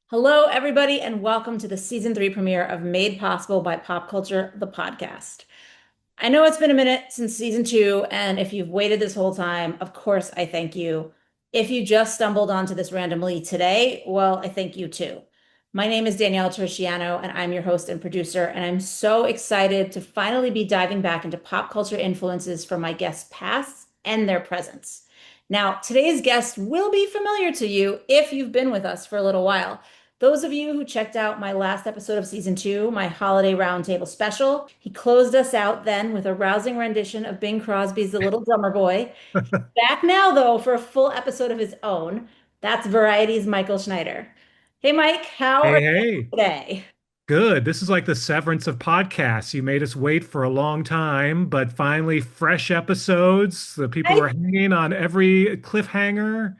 Hello, everybody, and welcome to the season three premiere of Made Possible by Pop Culture, the podcast. I know it's been a minute since season two, and if you've waited this whole time, of course, I thank you. If you just stumbled onto this randomly today, well, I thank you too. My name is Danielle Turchiano, and I'm your host and producer, and I'm so excited to finally be diving back into pop culture influences from my guests' past and their presents. Now, today's guest will be familiar to you if you've been with us for a little while. Those of you who checked out my last episode of season two, my holiday roundtable special, he closed us out then with a rousing rendition of Bing Crosby's The Little Drummer Boy. Back now, though, for a full episode of his own. That's Variety's Michael Schneider. Hey, Mike, how are Hey, you hey, today? good. This is like the severance of podcasts. You made us wait for a long time, but finally, fresh episodes. The people I, were hanging on every cliffhanger.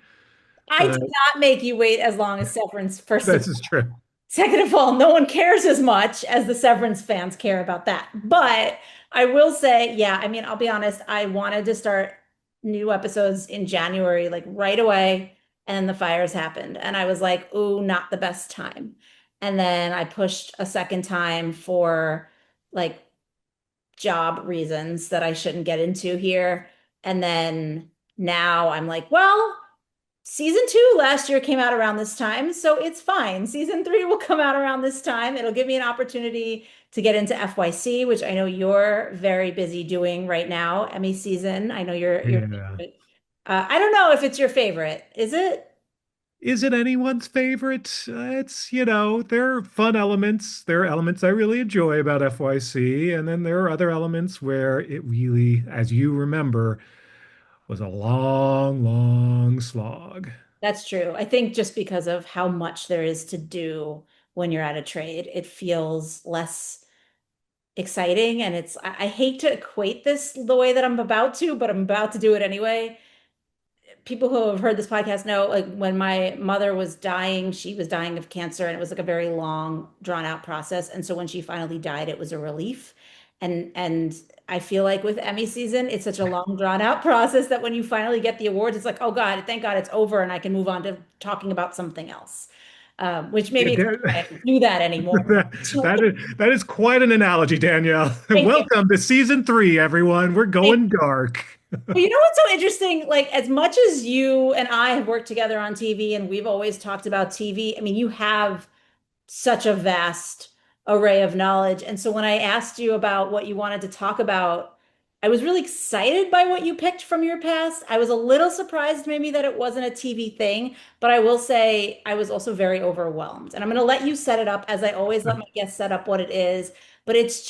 I Uh, did not make you wait as long as Severance, first of this all. is true. Second of all, no one cares as much as the Severance fans care about that. But I will say, yeah, I mean, I'll be honest, I wanted to start new episodes in January, like right away, and the fires happened. And I was like, ooh, not the best time. And then I pushed a second time for like job reasons that I shouldn't get into here. And then now I'm like, well, season two last year came out around this time, so it's fine. Season three will come out around this time. It'll give me an opportunity to get into FYC, which I know you're very busy doing right now, Emmy season. I know you're Yeah. I don't know if it's your favorite. Is it? Is it anyone's favorite? There are fun elements. There are elements I really enjoy about FYC, and then there are other elements where it really, as you remember, was a long, long slog. That's true. I think just because of how much there is to do when you're at a trade, it feels less exciting. And I hate to equate this the way that I'm about to, but I'm about to do it anyway. People who have heard this podcast know, like when my mother was dying, she was dying of cancer, and it was like a very long, drawn out process. And so when she finally died, it was a relief. And I feel like with Emmy season, it's such a long, drawn out process that when you finally get the awards, it's like, oh God, thank God it's over, and I can move on to talking about something else. Which Yeah, maybe it's I don't do that anymore. that is quite an analogy, Danielle. Thank you. Welcome to season three, everyone. We're going dark. But you know what's so interesting? Like, as much as you and I have worked together on TV and we've always talked about TV, I mean, you have such a vast array of knowledge. And so when I asked you about what you wanted to talk about, I was really excited by what you picked from your past. I was a little surprised maybe that it wasn't a TV thing, but I will say I was also very overwhelmed. And I'm going to let you set it up as I always let my guests set up what it is, but it's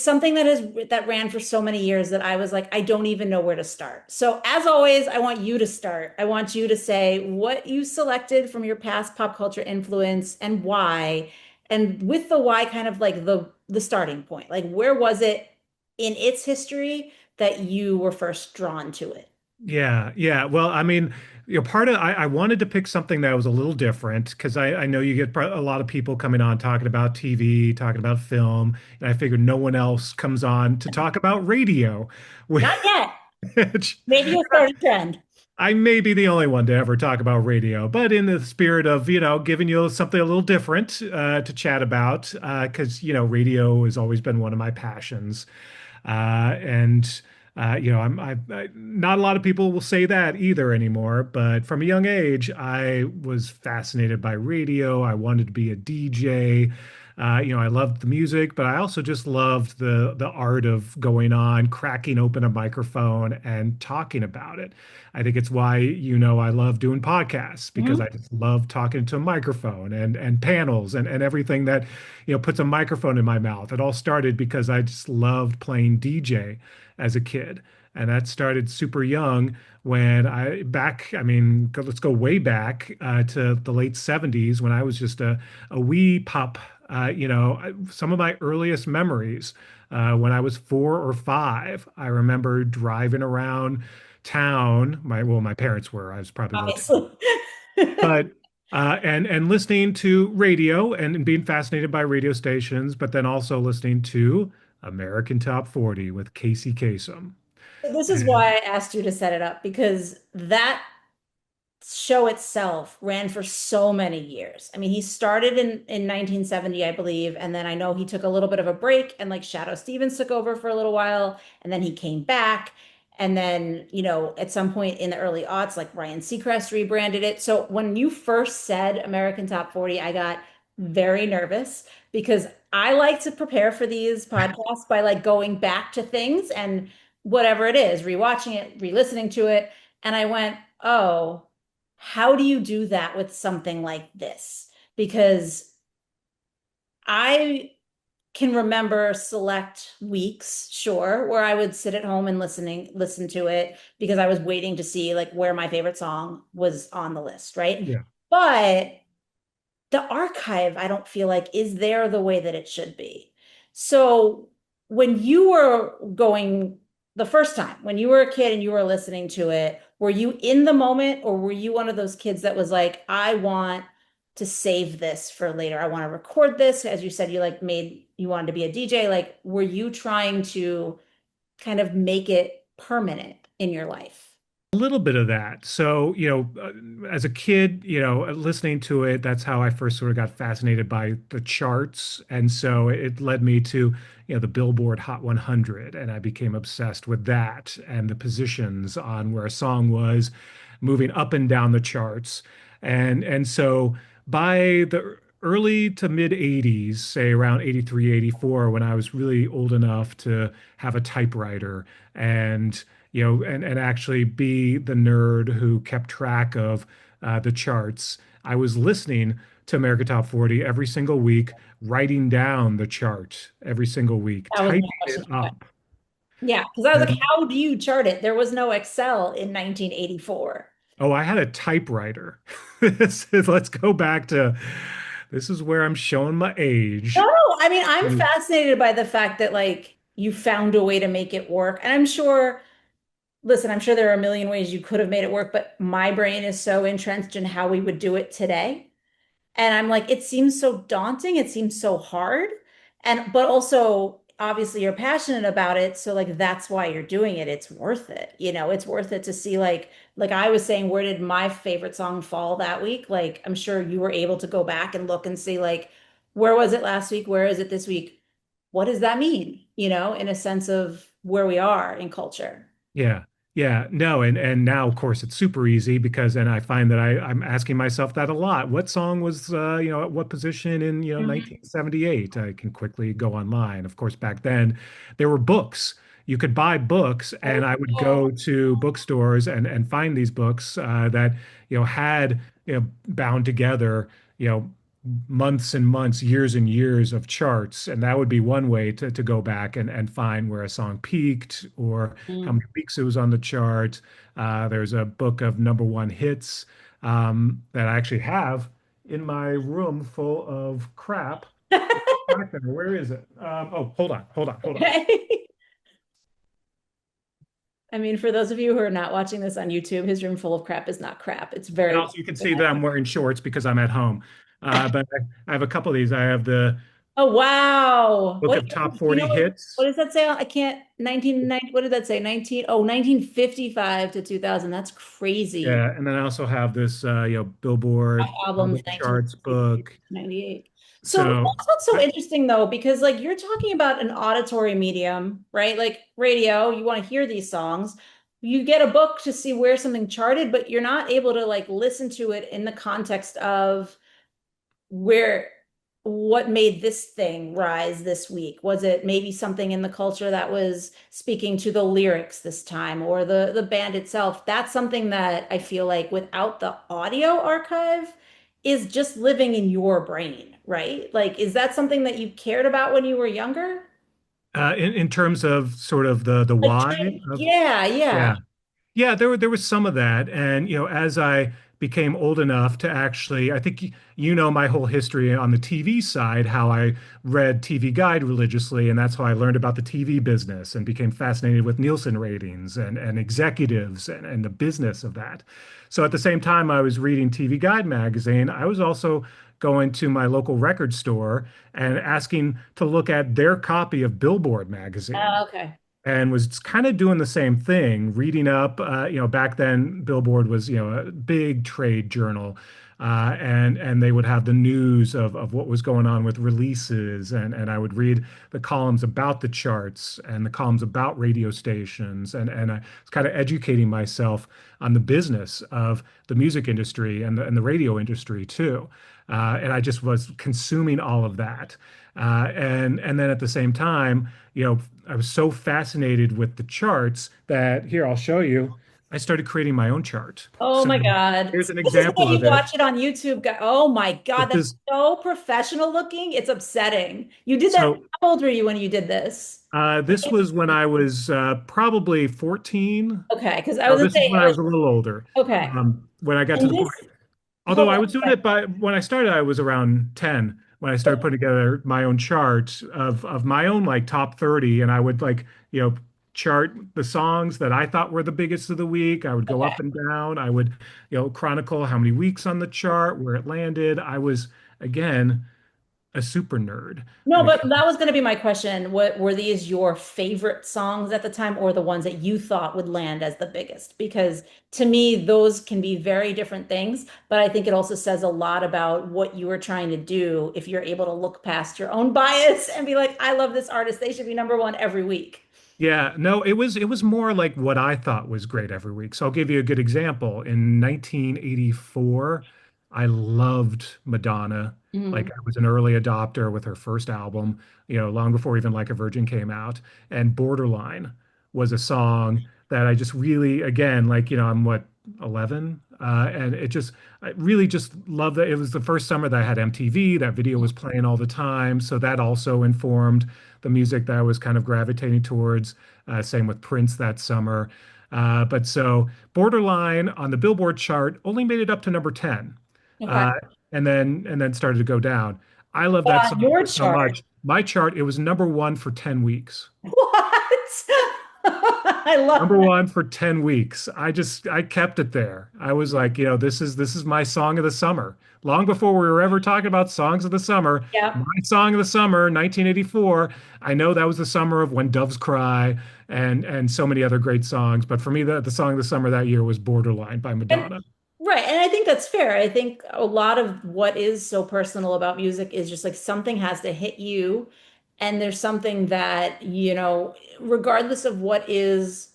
something that ran for so many years that I was like, I don't even know where to start. So as always, I want you to start. I want you to say what you selected from your past pop culture influence and why. And with the why kind of like the starting point. Like where was it in its history that you were first drawn to it? Yeah, yeah. Well, I mean, part of I wanted to pick something that was a little different because I know you get a lot of people coming on talking about TV, talking about film, and I figured no one else comes on to talk about radio, Not yet. which Maybe you'll start a trend. I may be the only one to ever talk about radio, but in the spirit of, giving you something a little different to chat about, because, radio has always been one of my passions. And not a lot of people will say that either anymore, but from a young age, I was fascinated by radio. I wanted to be a DJ. I loved the music, but I also just loved the art of going on, cracking open a microphone and talking about it. I think it's why, I love doing podcasts because Mhm. I just love talking to a microphone and panels and everything that, puts a microphone in my mouth. It all started because I just loved playing DJ as a kid. And that started super young when I mean, let's go way back to the late 70s when I was just a wee pup. Some of my earliest memories when I was 4 or 5, I remember driving around town. My parents were. I was probably a little too, Obviously. but and listening to radio and being fascinated by radio stations, but then also listening to American Top 40 with Casey Kasem. This is And why I asked you to set it up because that show itself ran for so many years. I mean, he started in 1970, I believe, and then I know he took a little bit of a break and like Shadow Stevens took over for a little while, and then he came back. And then, at some point in the early aughts, like Ryan Seacrest rebranded it. So when you first said American Top 40, I got very nervous because I like to prepare for these podcasts by like going back to things and whatever it is, rewatching it, re-listening to it. And I went, oh, how do you do that with something like this? Because I can remember select weeks, sure, where I would sit at home and listen to it because I was waiting to see like where my favorite song was on the list, right? yeah, But the archive, I don't feel like is there the way that it should be. So when you were going the first time, when you were a kid and you were listening to it, were you in the moment or were you one of those kids that was like, I want to save this for later. I want to record this. As you said, you wanted to be a DJ. Like, were you trying to kind of make it permanent in your life? a little bit of that. So, as a kid, listening to it, that's how I first sort of got fascinated by the charts. And so it led me to, the Billboard Hot 100, and I became obsessed with that and the positions on where a song was moving up and down the charts. And so by the early to mid 80s, say around 83, 84, when I was really old enough to have a typewriter and and actually be the nerd who kept track of the charts. I was listening to America Top 40 every single week, writing down the chart every single week, That was my typing it question. up. Yeah, because I was like, And how do you chart it? There was no Excel in 1984. oh, I had a typewriter. Let's go back to this is where I'm showing my age. No, I mean, I'm fascinated by the fact that like you found a way to make it work. And I'm sure, listen, I'm sure there are a million ways you could have made it work, but my brain is so entrenched in how we would do it today. And I'm like, it seems so daunting. It seems so hard. But also, obviously, you're passionate about it. So, like, that's why you're doing it. It's worth it. It's worth it to see, like I was saying, where did my favorite song fall that week? Like, I'm sure you were able to go back and look and see, like, where was it last week? Where is it this week? What does that mean? In a sense of where we are in culture. Yeah. Yeah. No, and now of course it's super easy because and I find that I'm asking myself that a lot. What song was at what position in, Mhm. 1978? I can quickly go online. Of course, back then there were books. You could buy books Oh, and I would yeah. go to bookstores and find these books that, had, bound together, months and months, years and years of charts. And that would be one way to go back and find where a song peaked or how Mm. many weeks it was on the chart. There's a book of number one hits that I actually have in my room full of crap. Back there. Where is it? Oh, hold on. Okay. I mean, for those of you who are not watching this on YouTube, his room full of crap is not crap. It's And very also, you can see that I'm wearing shorts because I'm at home. But I have a couple of these. I have the Oh wow. book of top 40 What hits. does that say? I can't 1990 what did that say? 1955 to 2000. That's crazy. Yeah, and then I also have this, Billboard Albums album charts 1960 book. to 98. So So, that's what's so I, interesting though, because like you're talking about an auditory medium, right? Like radio, you want to hear these songs. You get a book to see where something charted, but you're not able to like listen to it in the context of where what made this thing rise this week? Was it maybe something in the culture that was speaking to the lyrics this time or the band itself? That's something that I feel like without the audio archive is just living in your brain, right? Like, is that something that you cared about when you were younger? in terms of sort of the Like, why of yeah, yeah. yeah. Yeah, there was some of that, and as I became old enough to actually, I think you know my whole history on the TV side, how I read TV Guide religiously, and that's how I learned about the TV business and became fascinated with Nielsen ratings and executives and the business of that. So at the same time I was reading TV Guide magazine, I was also going to my local record store and asking to look at their copy of Billboard magazine Okay. and was kind of doing the same thing, reading up. Back then, Billboard was, a big trade journal, and they would have the news of what was going on with releases, and I would read the columns about the charts and the columns about radio stations, and I was kind of educating myself on the business of the music industry and the radio industry too. And I just was consuming all of that. And then at the same time, I was so fascinated with the charts that here, I'll show you. I started creating my own chart. Oh So my God. here's an This is why example you of it. watch it on YouTube. Oh my God, This that's is so professional looking. It's upsetting. You did that. so How old were you when you did this? this was when I was probably 14. Okay, because I No, was gonna this is say, when I was a little older. okay. When I got to And the point. this, Although hold I on. was doing it by when I started, I was around 10 when I started putting together my own chart of my own like top 30, and I would like, chart the songs that I thought were the biggest of the week. I would go Okay. up and down. I would, chronicle how many weeks on the chart, where it landed. I was again a super nerd No, when it but came. that was going to be my question. What were these your favorite songs at the time, or the ones that you thought would land as the biggest? Because to me, those can be very different things, but I think it also says a lot about what you were trying to do if you're able to look past your own bias and be like, I love this artist. They should be number one every week. Yeah, no, it was more like what I thought was great every week. So I'll give you a good example. In 1984, I loved Madonna. Like Mhm. I was an early adopter with her first album, long before even Like a Virgin came out. And Borderline was a song that I just really, again, like, I'm what, 11? And I really just loved that. It was the first summer that I had MTV. That video was playing all the time. So that also informed the music that I was kind of gravitating towards. Same with Prince that summer. But so Borderline on the Billboard chart only made it up to number 10. Okay. Uh, and then started to go down. I love But that on song your so chart, much. My chart, it was number one for 10 weeks. what? I love Number that. one for 10 weeks. I kept it there. I was like, this is my song of the summer. Long before we were ever talking about songs of the summer, Yep. my song of the summer, 1984. I know that was the summer of When Doves Cry and so many other great songs. But for me, the song of the summer that year was Borderline by And Madonna. right, and I think that's fair. I think a lot of what is so personal about music is just like something has to hit you, and there's something that, regardless of what is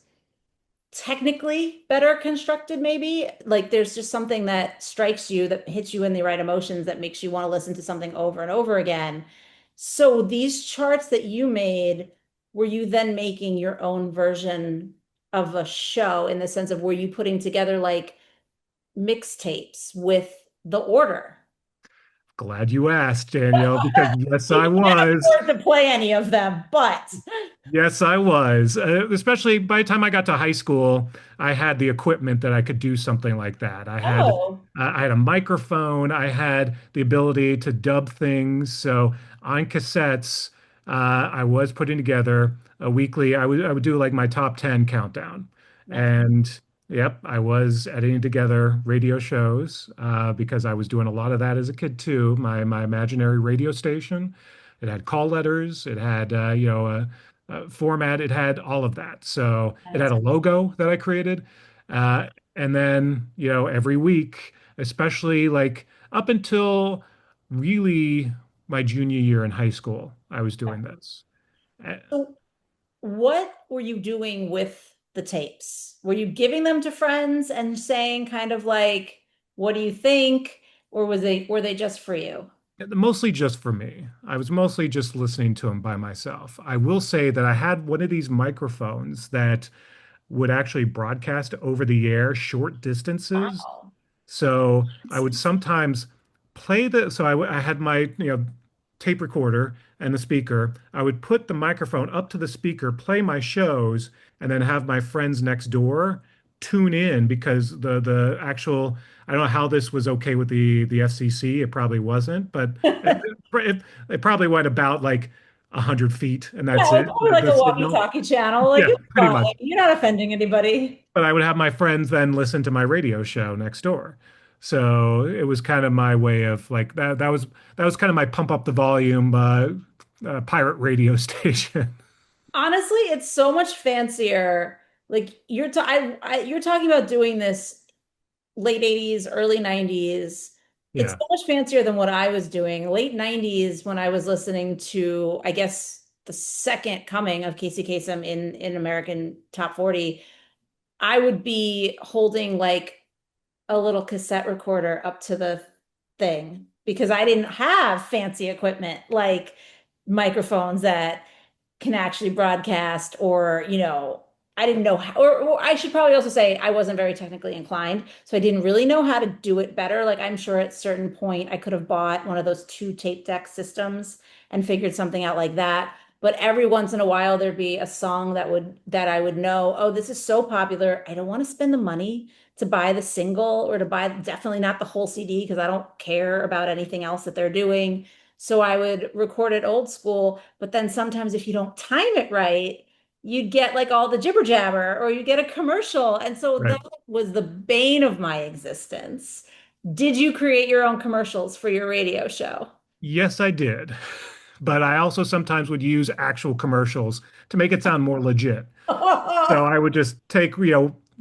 technically better constructed, maybe, like there's just something that strikes you that hits you in the right emotions that makes you want to listen to something over and over again. So these charts that you made, were you then making your own version of a show in the sense of were you putting together like mixtapes with the order? Glad you asked, Danielle, because yes, You I can't was. afford to play any of them, but Yes, I was. Especially by the time I got to high school, I had the equipment that I could do something like that. oh, I had a microphone. I had the ability to dub things. So on cassettes, I was putting together a weekly. I would do like my top 10 countdown, that's and yep, I was editing together radio shows because I was doing a lot of that as a kid too. My imaginary radio station. It had call letters. It had format. It had all of that. So it had that's a logo that I created. And then, every week, especially like up until really my junior year in high school, I was doing this. Uh, so what were you doing with the tapes? Were you giving them to friends and saying kind of like, what do you think? Or were they just for you? Mostly just for me. I was mostly just listening to them by myself. I will say that I had one of these microphones that would actually broadcast over the air short distances. Wow. So I would sometimes I had my, tape recorder and the speaker. I would put the microphone up to the speaker, play my shows, and then have my friends next door tune in because the actual I don't know how this was okay with the FCC. It probably wasn't, but it, it probably went about like 100 feet, and Yeah, that's it's it. probably like The a signal. walkie-talkie channel. Like Yeah, it's pretty fine. much. You're not offending anybody. But I would have my friends then listen to my radio show next door. So it was kind of my way of like that was kind of my pump up the volume pirate radio station. Honestly, it's so much fancier. Like you're talking about doing this late 80s, early 90s. It's Yeah. so much fancier than what I was doing. Late 90s when I was listening to, I guess, the second coming of Casey Kasem in American Top 40, I would be holding like a little cassette recorder up to the thing because I didn't have fancy equipment like microphones that can actually broadcast or, I didn't know how, or I should probably also say I wasn't very technically inclined. So I didn't really know how to do it better. Like I'm sure at a certain point I could have bought one of those two tape deck systems and figured something out like that. But every once in a while there'd be a song that I would know, oh, this is so popular. I don't want to spend the money to buy the single or to buy definitely not the whole CD because I don't care about anything else that they're doing. So I would record it old school, but then sometimes if you don't time it right, you'd get like all the jibber jabber or you get a commercial. And so that Right. was the bane of my existence. Did you create your own commercials for your radio show? Yes, I did. But I also sometimes would use actual commercials to make it sound more legit. So I would just take,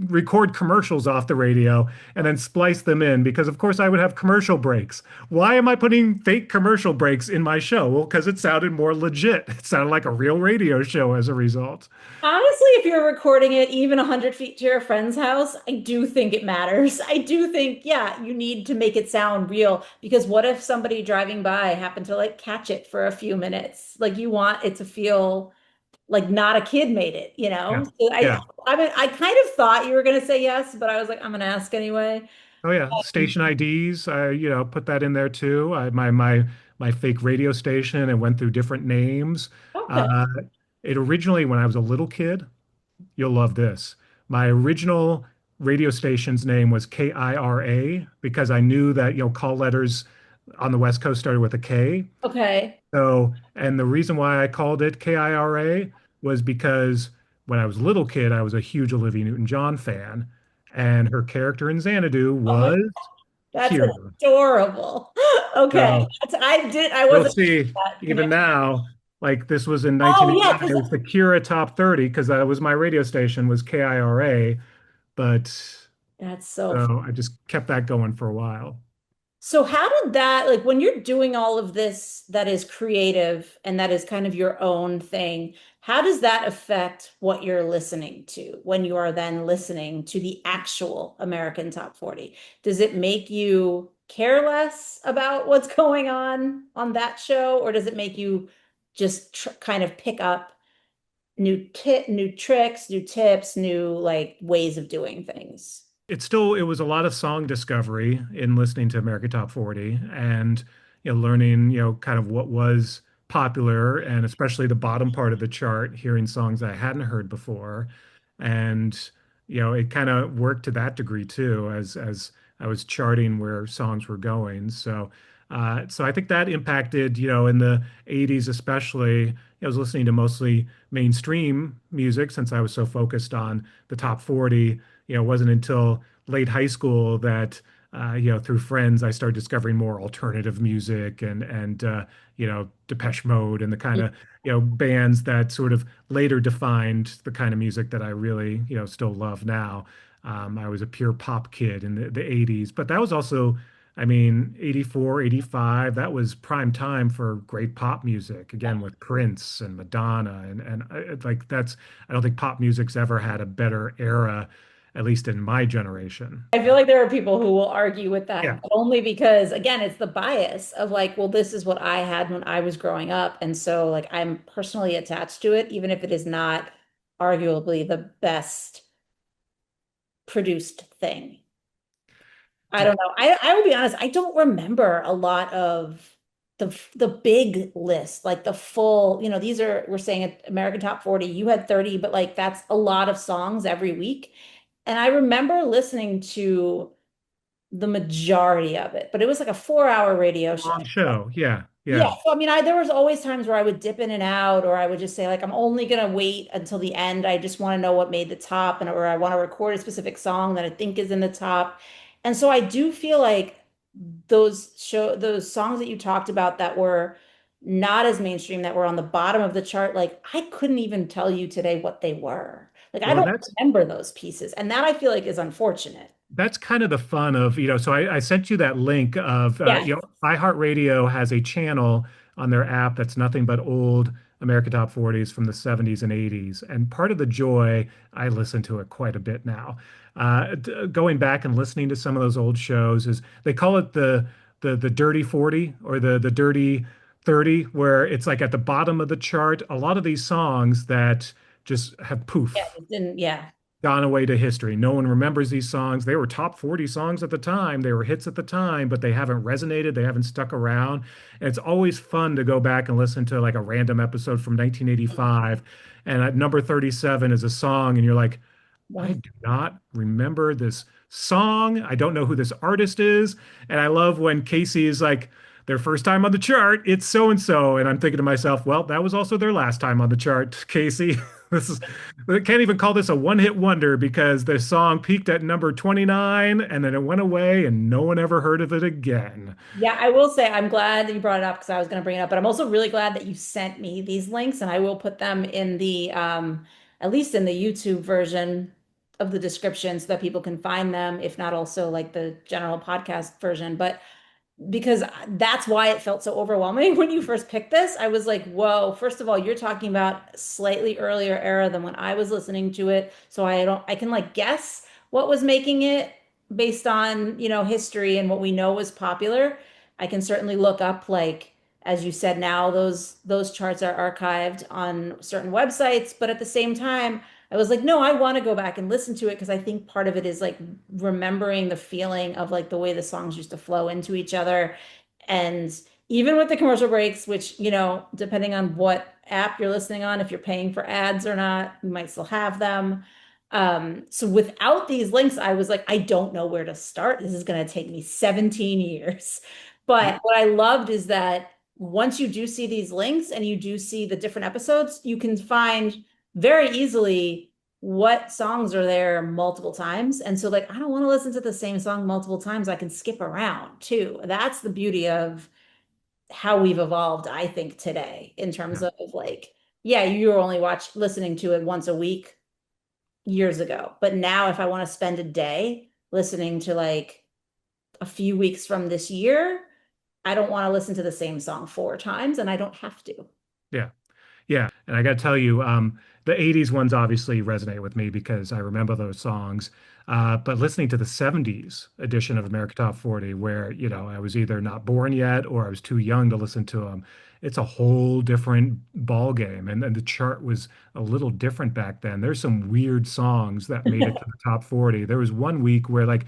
record commercials off the radio and then splice them in because, of course, I would have commercial breaks. Why am I putting fake commercial breaks in my show? Well, because it sounded more legit. It sounded like a real radio show as a result. Honestly, if you're recording it even 100 feet to your friend's house, I do think it matters. I do think, yeah, you need to make it sound real because what if somebody driving by happened to like catch it for a few minutes? Like you want it to feel like not a kid made it, you Yeah. know? So Yeah. I mean, I kind of thought you were going to say yes, but I was like, I'm going to ask anyway. Oh yeah. Station IDs, I, put that in there too. My fake radio station, it went through different names. Okay. Uh, it originally, when I was a little kid, you'll love this. My original radio station's name was KIRA because I knew that, call letters on the West Coast started with a K. Okay. So, and the reason why I called it KIRA was because when I was a little kid, I was a huge Olivia Newton-John fan, and her character in Xanadu Oh my, was that's Kira. adorable. Okay. So I you'll wasn't see, that even connection. now, like this was in Oh yeah, 1989, it because was the Kira Top 30 because that was my radio station was KIRA, but that's so. so I just kept that going for a while. So how did that, like when you're doing all of this that is creative and that is kind of your own thing, how does that affect what you're listening to when you are then listening to the actual American Top 40? Does it make you care less about what's going on that show, or does it make you just tr kind of pick up new tricks, new tips, new like ways of doing things? It was a lot of song discovery in listening to America Top 40 and learning kind of what was popular and especially the bottom part of the chart, hearing songs I hadn't heard before. And it kind of worked to that degree too as I was charting where songs were going. So I think that impacted, in the 80s especially. I was listening to mostly mainstream music since I was so focused on the top 40. It wasn't until late high school that through friends I started discovering more alternative music and Depeche Mode and the kind of bands that sort of later defined the kind of music that I really still love now. I was a pure pop kid in the 80s, but that was also, I mean, 84, 85, that was prime time for great pop music, again, with Prince and Madonna. And like that's, I don't think pop music's ever had a better era, at least in my generation. I feel like there are people who will argue with Yeah. that, but only because, again, it's the bias of like, well, this is what I had when I was growing up. And so, like, I'm personally attached to it, even if it is not arguably the best produced thing. I Yeah. don't know. I will be honest, I don't remember a lot of the big list, like the full, these are, we're saying American Top 40, you had 30, but like that's a lot of songs every week. And I remember listening to the majority of it, but it was like a 4 hour radio show. Long show. Yeah, Yeah, yeah. so I mean, there was always times where I would dip in and out, or I would just say like, I'm only gonna wait until the end. I just want to know what made the top, and or I want to record a specific song that I think is in the top. And so I do feel like those songs that you talked about that were not as mainstream, that were on the bottom of the chart, like I couldn't even tell you today what they were. Like I Well, don't that's remember those pieces, and that I feel like is unfortunate. that's kind of the fun of, so I sent you that link of, Yes. iHeartRadio has a channel on their app that's nothing but old America Top 40s from the 70s and 80s. And part of the joy, I listen to it quite a bit now. Going back and listening to some of those old shows is they call it the dirty 40 or the dirty 30, where it's like at the bottom of the chart, a lot of these songs that just have Yeah, poof it didn't, yeah. gone away to history. No one remembers these songs. They were top 40 songs at the time. They were hits at the time, but they haven't resonated. They haven't stuck around. And it's always fun to go back and listen to like a random episode from 1985. And at number 37 is a song, and you're like, I One. do not remember this song. I don't know who this artist is. And I love when Casey is like, their first time on the chart, it's so and so. And I'm thinking to myself, well, that was also their last time on the chart, Casey. This is, I can't even call this a one-hit wonder because the song peaked at number 29 and then it went away and no one ever heard of it again. Yeah, I will say I'm glad that you brought it up because I was going to bring it up, but I'm also really glad that you sent me these links, and I will put them in the at least in the YouTube version of the description so that people can find them, if not also like the general podcast version. But because that's why it felt so overwhelming when you first picked this. I was like, whoa, first of all, you're talking about slightly earlier era than when I was listening to it. So I can like guess what was making it based on, history and what we know was popular. I can certainly look up like, as you said, now those charts are archived on certain websites, but at the same time, I was like, no, I want to go back and listen to it because I think part of it is like remembering the feeling of like the way the songs used to flow into each other. And even with the commercial breaks, which, depending on what app you're listening on, if you're paying for ads or not, you might still have them. So without these links, I was like, I don't know where to start. This is going to take me 17 years. But what I loved is that once you do see these links and you do see the different episodes, you can find very easily what songs are there multiple times. And so like I don't want to listen to the same song multiple times. I can skip around too. That's the beauty of how we've evolved, I think, today in terms Yeah. of like, yeah, you were only listening to it once a week years ago. But now if I want to spend a day listening to like a few weeks from this year, I don't want to listen to the same song 4 times and I don't have to. Yeah. Yeah, and I got to tell you, the 80s ones obviously resonate with me because I remember those songs. But listening to the 70s edition of America Top 40, where, I was either not born yet or I was too young to listen to them, it's a whole different ball game. And the chart was a little different back then. There's some weird songs that made it to the top 40. There was one week where like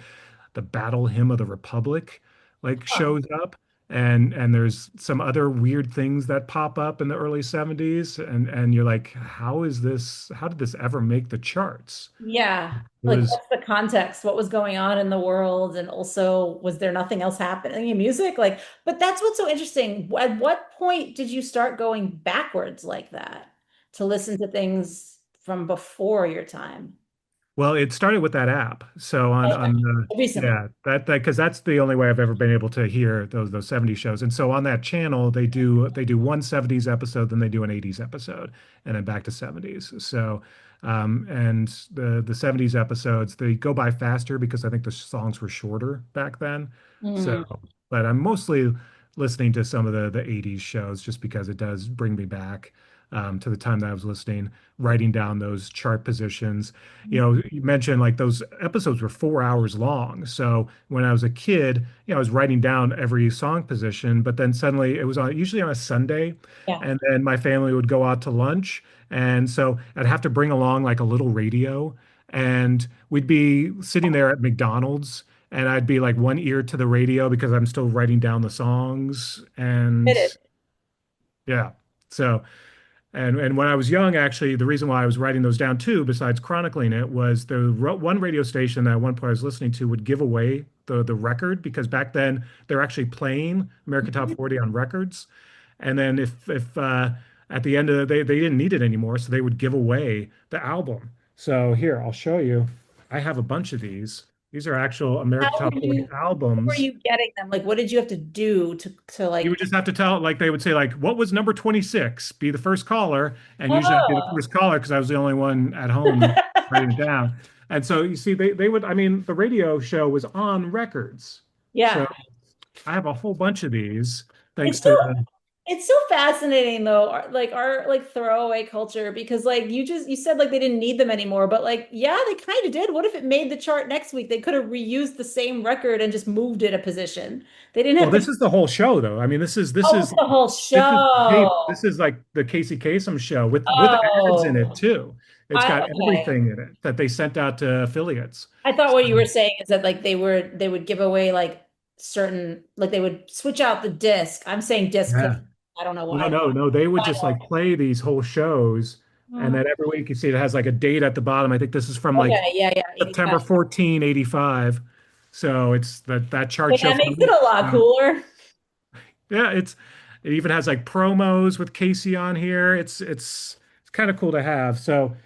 the Battle Hymn of the Republic like Huh. shows up and there's some other weird things that pop up in the early 70s and you're like how did this ever make the charts? Yeah. It Like, was what's the context? What was going on in the world? And also, was there nothing else happening in music? Like, but that's what's so interesting. At what point did you start going backwards like that to listen to things from before your time? Well, it started with that app. So Okay. Recently. yeah, that because that's the only way I've ever been able to hear those 70s shows. And so on that channel, they do one 70s episode, then they do an 80s episode, and then back to 70s. So and the 70s episodes, they go by faster because I think the songs were shorter back then. So, Mhm. but I'm mostly listening to some of the 80s shows just because it does bring me back to the time that I was listening, writing down those chart positions. You mentioned like those episodes were 4 hours long. So when I was a kid, I was writing down every song position, but then suddenly it was usually on a Sunday, Yeah. and then my family would go out to lunch, and so I'd have to bring along like a little radio, and we'd be sitting there at McDonald's. And I'd be like one ear to the radio because I'm still writing down the songs. It And is. yeah, so And when I was young, actually, the reason why I was writing those down too, besides chronicling it, was one radio station that at one point I was listening to would give away the record because back then they're actually playing American Top Mhm. 40 on records. And then if at the end of the day they didn't need it anymore, so they would give away the album. So here, I'll show you. I have a bunch of these. These are actual How American Top 40 were albums. you getting them? Like, what did you have to do to You would like, just have to tell, like they would say, like, what was number 26? Be the first caller. And usually I'd be the oh. first caller because I was the only one at home writing it down. And so you see, they would, I mean, the radio show was on records. So Yeah. I have a whole bunch of these thanks It's so to, it's so fascinating though, like our like throwaway culture because like you said like they didn't need them anymore, but like yeah, they kind of did. What if it made the chart next week? They could have reused the same record and just moved it a position. They didn't well, have to. this is the whole show though. I mean, Oh, it's the whole show. this is like the Casey Kasem show with ads in it Oh, too. It's I got okay. everything in it that they sent out to affiliates. I thought So, what you were saying is that like they would give away like certain like they would switch out the disc. I'm saying disc because yeah. I don't know No, why. no, no. They would just like play these whole shows. And then every week you see it has like a date at the bottom. I think this is from like Okay, yeah, yeah, 85. September 14, 85. So it's that chart But show that from the makes it week. a lot cooler. Yeah, it even has like promos with Casey on here. It's kind of cool to have. So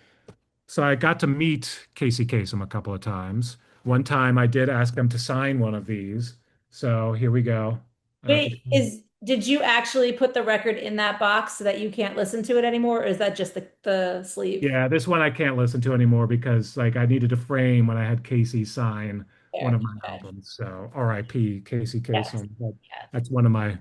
I got to meet Casey Kasem a couple of times. One time I did ask him to sign one of these. So here we go. I don't know if you Wait, did you actually put the record in that box so that you can't listen to it anymore, or is that just the sleeve? Yeah, this one I can't listen to anymore because like I needed a frame when I had Casey sign one There. of my Okay. albums. So RIP Casey Yes. Kasem. Yes. That's one of my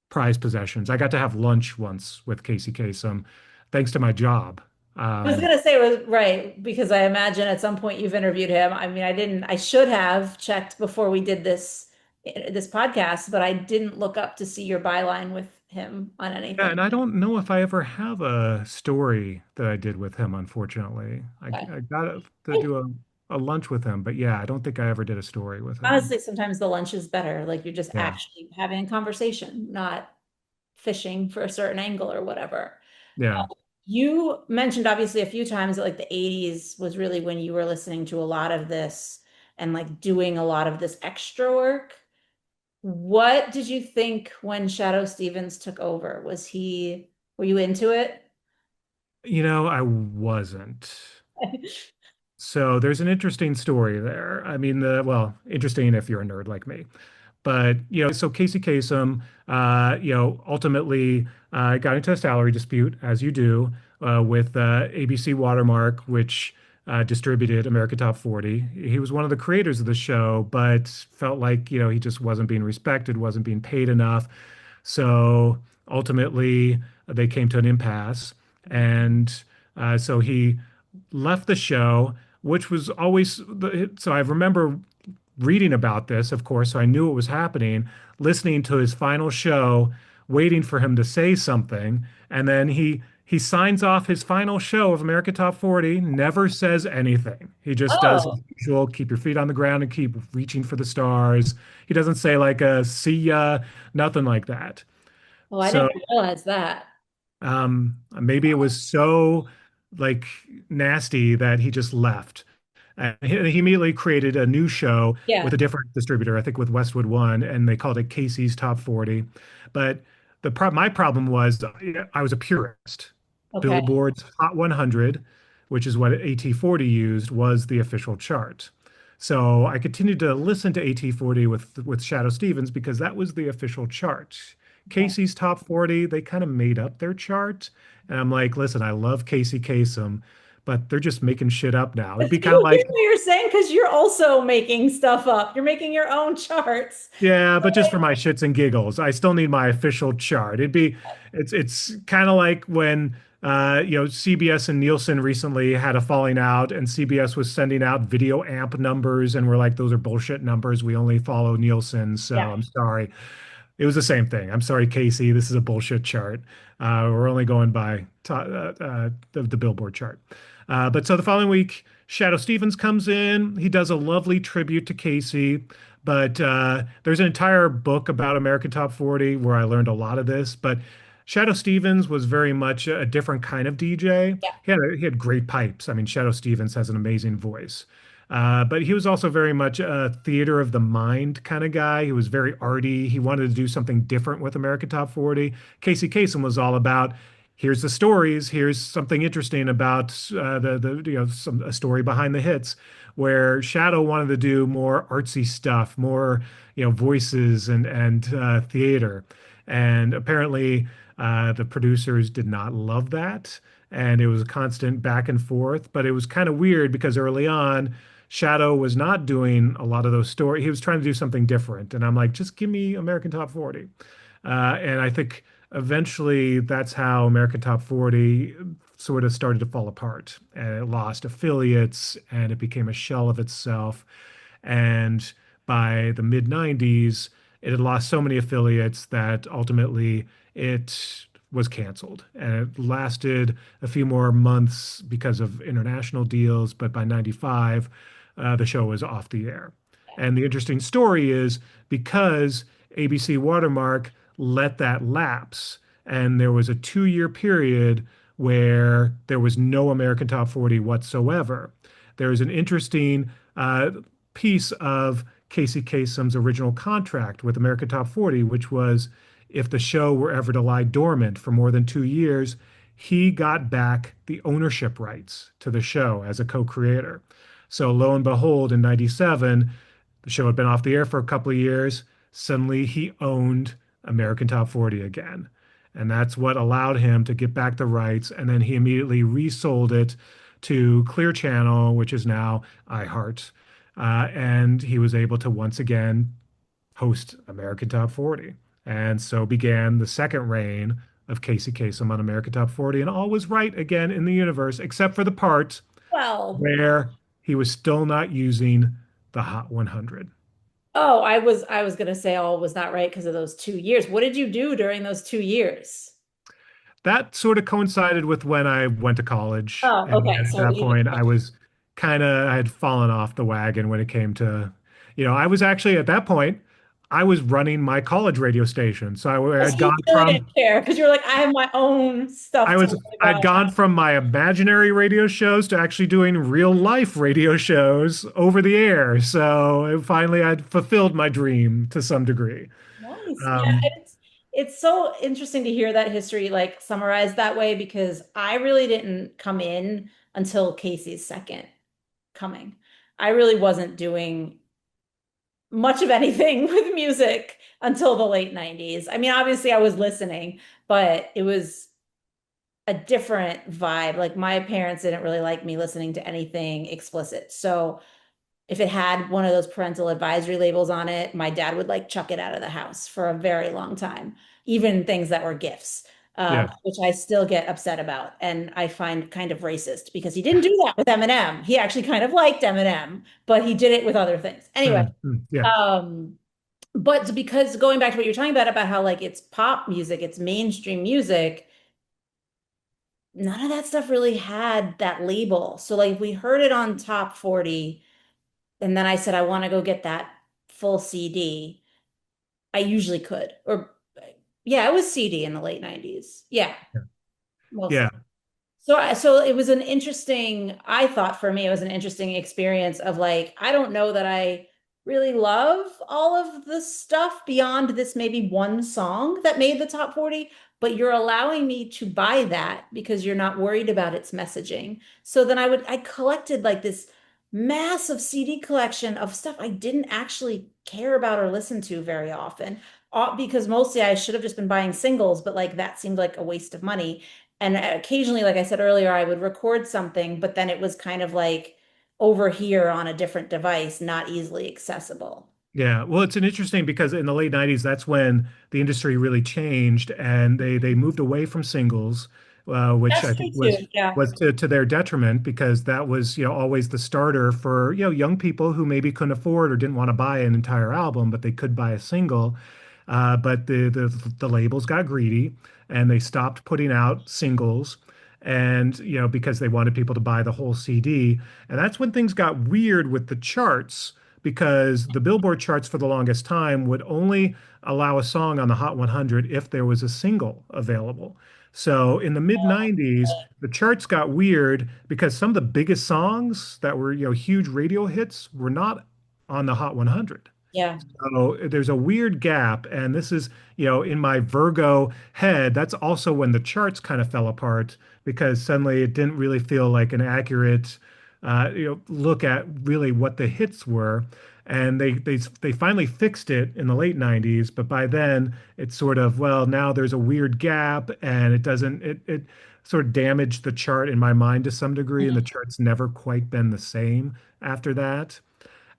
prized possessions. I got to have lunch once with Casey Kasem, thanks to my job. I was Um, gonna say it was right because I imagine at some point you've interviewed him. I mean, I should have checked before we did this podcast, but I didn't look up to see your byline with him on yeah, anything. and I don't know if I ever have a story that I did with him, unfortunately. Okay. I got to I- do a lunch with him, but yeah, I don't think I ever did a story with him. Honestly, sometimes the lunch is better. Like you're just Yeah. actually having a conversation, not fishing for a certain angle or whatever. Yeah. You mentioned obviously a few times that like the 80s was really when you were listening to a lot of this and like doing a lot of this extra work. What did you think when Shadow Stevens took over? Were you into it? I wasn't. So there's an interesting story there. I mean, interesting if you're a nerd like me. But, so Casey Kasem, ultimately got into a salary dispute, as you do, with ABC Watermark, which distributed America Top 40. He was one of the creators of the show, but felt like, he just wasn't being respected, wasn't being paid enough. So ultimately, they came to an impasse. And so he left the show, which was always, so I remember reading about this, of course, so I knew it was happening, listening to his final show, waiting for him to say something, and then he signs off his final show of America Top 40, never says anything. He just does his Oh, usual, keep your feet on the ground and keep reaching for the stars. He doesn't say like a see ya, nothing like that. well, I So didn't realize that. maybe it was so like nasty that he just left. And he immediately created a new show with Yeah. a different distributor, I think with Westwood One, and they called it Casey's Top 40. But my problem was I was a purist. Okay. Billboard's Hot 100, which is what AT40 used, was the official chart. So I continued to listen to AT40 with Shadow Stevens because that was the official chart. Okay. Casey's Top 40, they kind of made up their chart. And I'm like, listen, I love Casey Kasem, but they're just making shit up now. I It'd be see kind of what like, you're saying because you're also making stuff up. You're making your own charts. yeah, but just for my shits and giggles. I still need my official chart. It's kind of like when CBS and Nielsen recently had a falling out, and CBS was sending out video amp numbers, and we're like, those are bullshit numbers. We only follow Nielsen, so Yeah. I'm sorry. It was the same thing. I'm sorry, Casey. This is a bullshit chart. We're only going by the Billboard chart. But so the following week, Shadow Stevens comes in. He does a lovely tribute to Casey. But there's an entire book about American Top 40 where I learned a lot of this. But Shadow Stevens was very much a different kind of DJ. Yeah. He had great pipes. I mean, Shadow Stevens has an amazing voice. But he was also very much a theater of the mind kind of guy. He was very arty. He wanted to do something different with American Top 40. Casey Kasem was all about here's the stories, here's something interesting about a story behind the hits. Where Shadow wanted to do more artsy stuff, more voices and theater. And apparently, the producers did not love that. And it was a constant back and forth. But it was kind of weird because early on, Shadow was not doing a lot of those stories. He was trying to do something different. And I'm like, just give me American Top 40. And I think eventually that's how American Top 40 sort of started to fall apart. And it lost affiliates and it became a shell of itself. And by the mid 90s, it had lost so many affiliates that ultimately it was canceled. And it lasted a few more months because of international deals. But by 95, the show was off the air. And the interesting story is because ABC Watermark let that lapse, and there was a 2 year period where there was no American Top 40 whatsoever. There is an interesting piece of Casey Kasem's original contract with American Top 40, which was if the show were ever to lie dormant for more than 2 years, he got back the ownership rights to the show as a co-creator. So lo and behold, in 97, the show had been off the air for a couple of years. Suddenly he owned American Top 40 again. And that's what allowed him to get back the rights. And then he immediately resold it to Clear Channel, which is now iHeart. And he was able to once again host American Top 40. And so began the second reign of Casey Kasem on American Top 40. And all was right again in the universe, except for the part Well, where he was still not using the Hot 100. oh, I was gonna say all was not right because of those 2 years. What did you do during those 2 years? That sort of coincided with when I went to college. Oh, And okay. at So that you point, I had fallen off the wagon when it came to, I was actually at that point, I was running my college radio station. So I because had you gone really from, didn't care because you're like, I have my own stuff to worry I'd about. gone from my imaginary radio shows to actually doing real life radio shows over the air. So finally, I'd fulfilled my dream to some degree. Nice. Yeah, Um, it's so interesting to hear that history like summarized that way because I really didn't come in until Casey's second coming. I really wasn't doing much of anything with music until the late 90s. I mean, obviously I was listening, but it was a different vibe. Like my parents didn't really like me listening to anything explicit. So if it had one of those parental advisory labels on it, my dad would like chuck it out of the house for a very long time, even things that were gifts, yeah. which I still get upset about. And I find kind of racist because he didn't do that with Eminem. He actually kind of liked Eminem, but he did it with other things. Anyway, Yeah. um, but because going back to what you're talking about how like it's pop music, it's mainstream music, none of that stuff really had that label. So like we heard it on top 40. And then I said, I want to go get that full CD. I usually could. Or, yeah, it was CD in the late 90s. Yeah, Yeah. mostly. So it was an interesting, I thought for me, it was an interesting experience of like, I don't know that I really love all of the stuff beyond this maybe one song that made the top 40, but you're allowing me to buy that because you're not worried about its messaging. So then I collected like this massive CD collection of stuff I didn't actually care about or listen to very often. Because mostly I should have just been buying singles, but like that seemed like a waste of money. And occasionally, like I said earlier, I would record something, but then it was kind of like over here on a different device, not easily accessible. Yeah, well, it's an interesting because in the late 90s, that's when the industry really changed and they moved away from singles, which That's I true think too. Yeah. was to their detriment because that was, always the starter for, young people who maybe couldn't afford or didn't want to buy an entire album, but they could buy a single. But the labels got greedy and they stopped putting out singles and, because they wanted people to buy the whole CD. And that's when things got weird with the charts because the Billboard charts for the longest time would only allow a song on the Hot 100 if there was a single available. So in the mid 90s, the charts got weird because some of the biggest songs that were, huge radio hits were not on the Hot 100. Yeah. So there's a weird gap, and this is, in my Virgo head, that's also when the charts kind of fell apart because suddenly it didn't really feel like an accurate, look at really what the hits were. And they finally fixed it in the late 90s, but by then it's sort of, well, now there's a weird gap, and it sort of damaged the chart in my mind to some degree, and the chart's never quite been the same after that.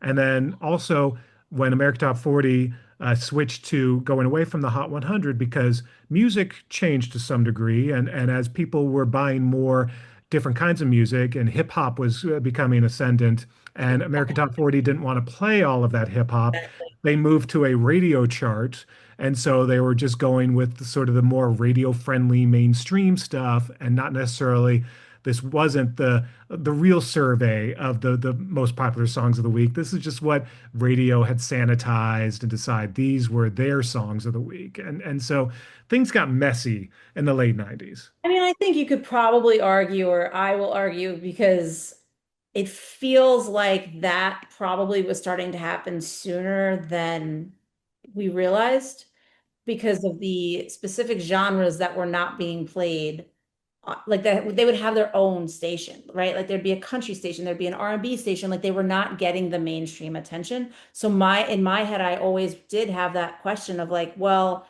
And then also when American Top 40 switched to going away from the Hot 100 because music changed to some degree. And as people were buying more different kinds of music and hip hop was becoming ascendant, and American Top 40 didn't want to play all of that hip hop, they moved to a radio chart. And so they were just going with sort of the more radio friendly mainstream stuff and not necessarily this wasn't the real survey of the most popular songs of the week. This is just what radio had sanitized and decided these were their songs of the week. And so things got messy in the late 90s. I mean, I think you could probably argue, or I will argue, because it feels like that probably was starting to happen sooner than we realized because of the specific genres that were not being played. Like that, they would have their own station, right? Like there'd be a country station, there'd be an R&B station. Like they were not getting the mainstream attention. So in my head, I always did have that question of like, well,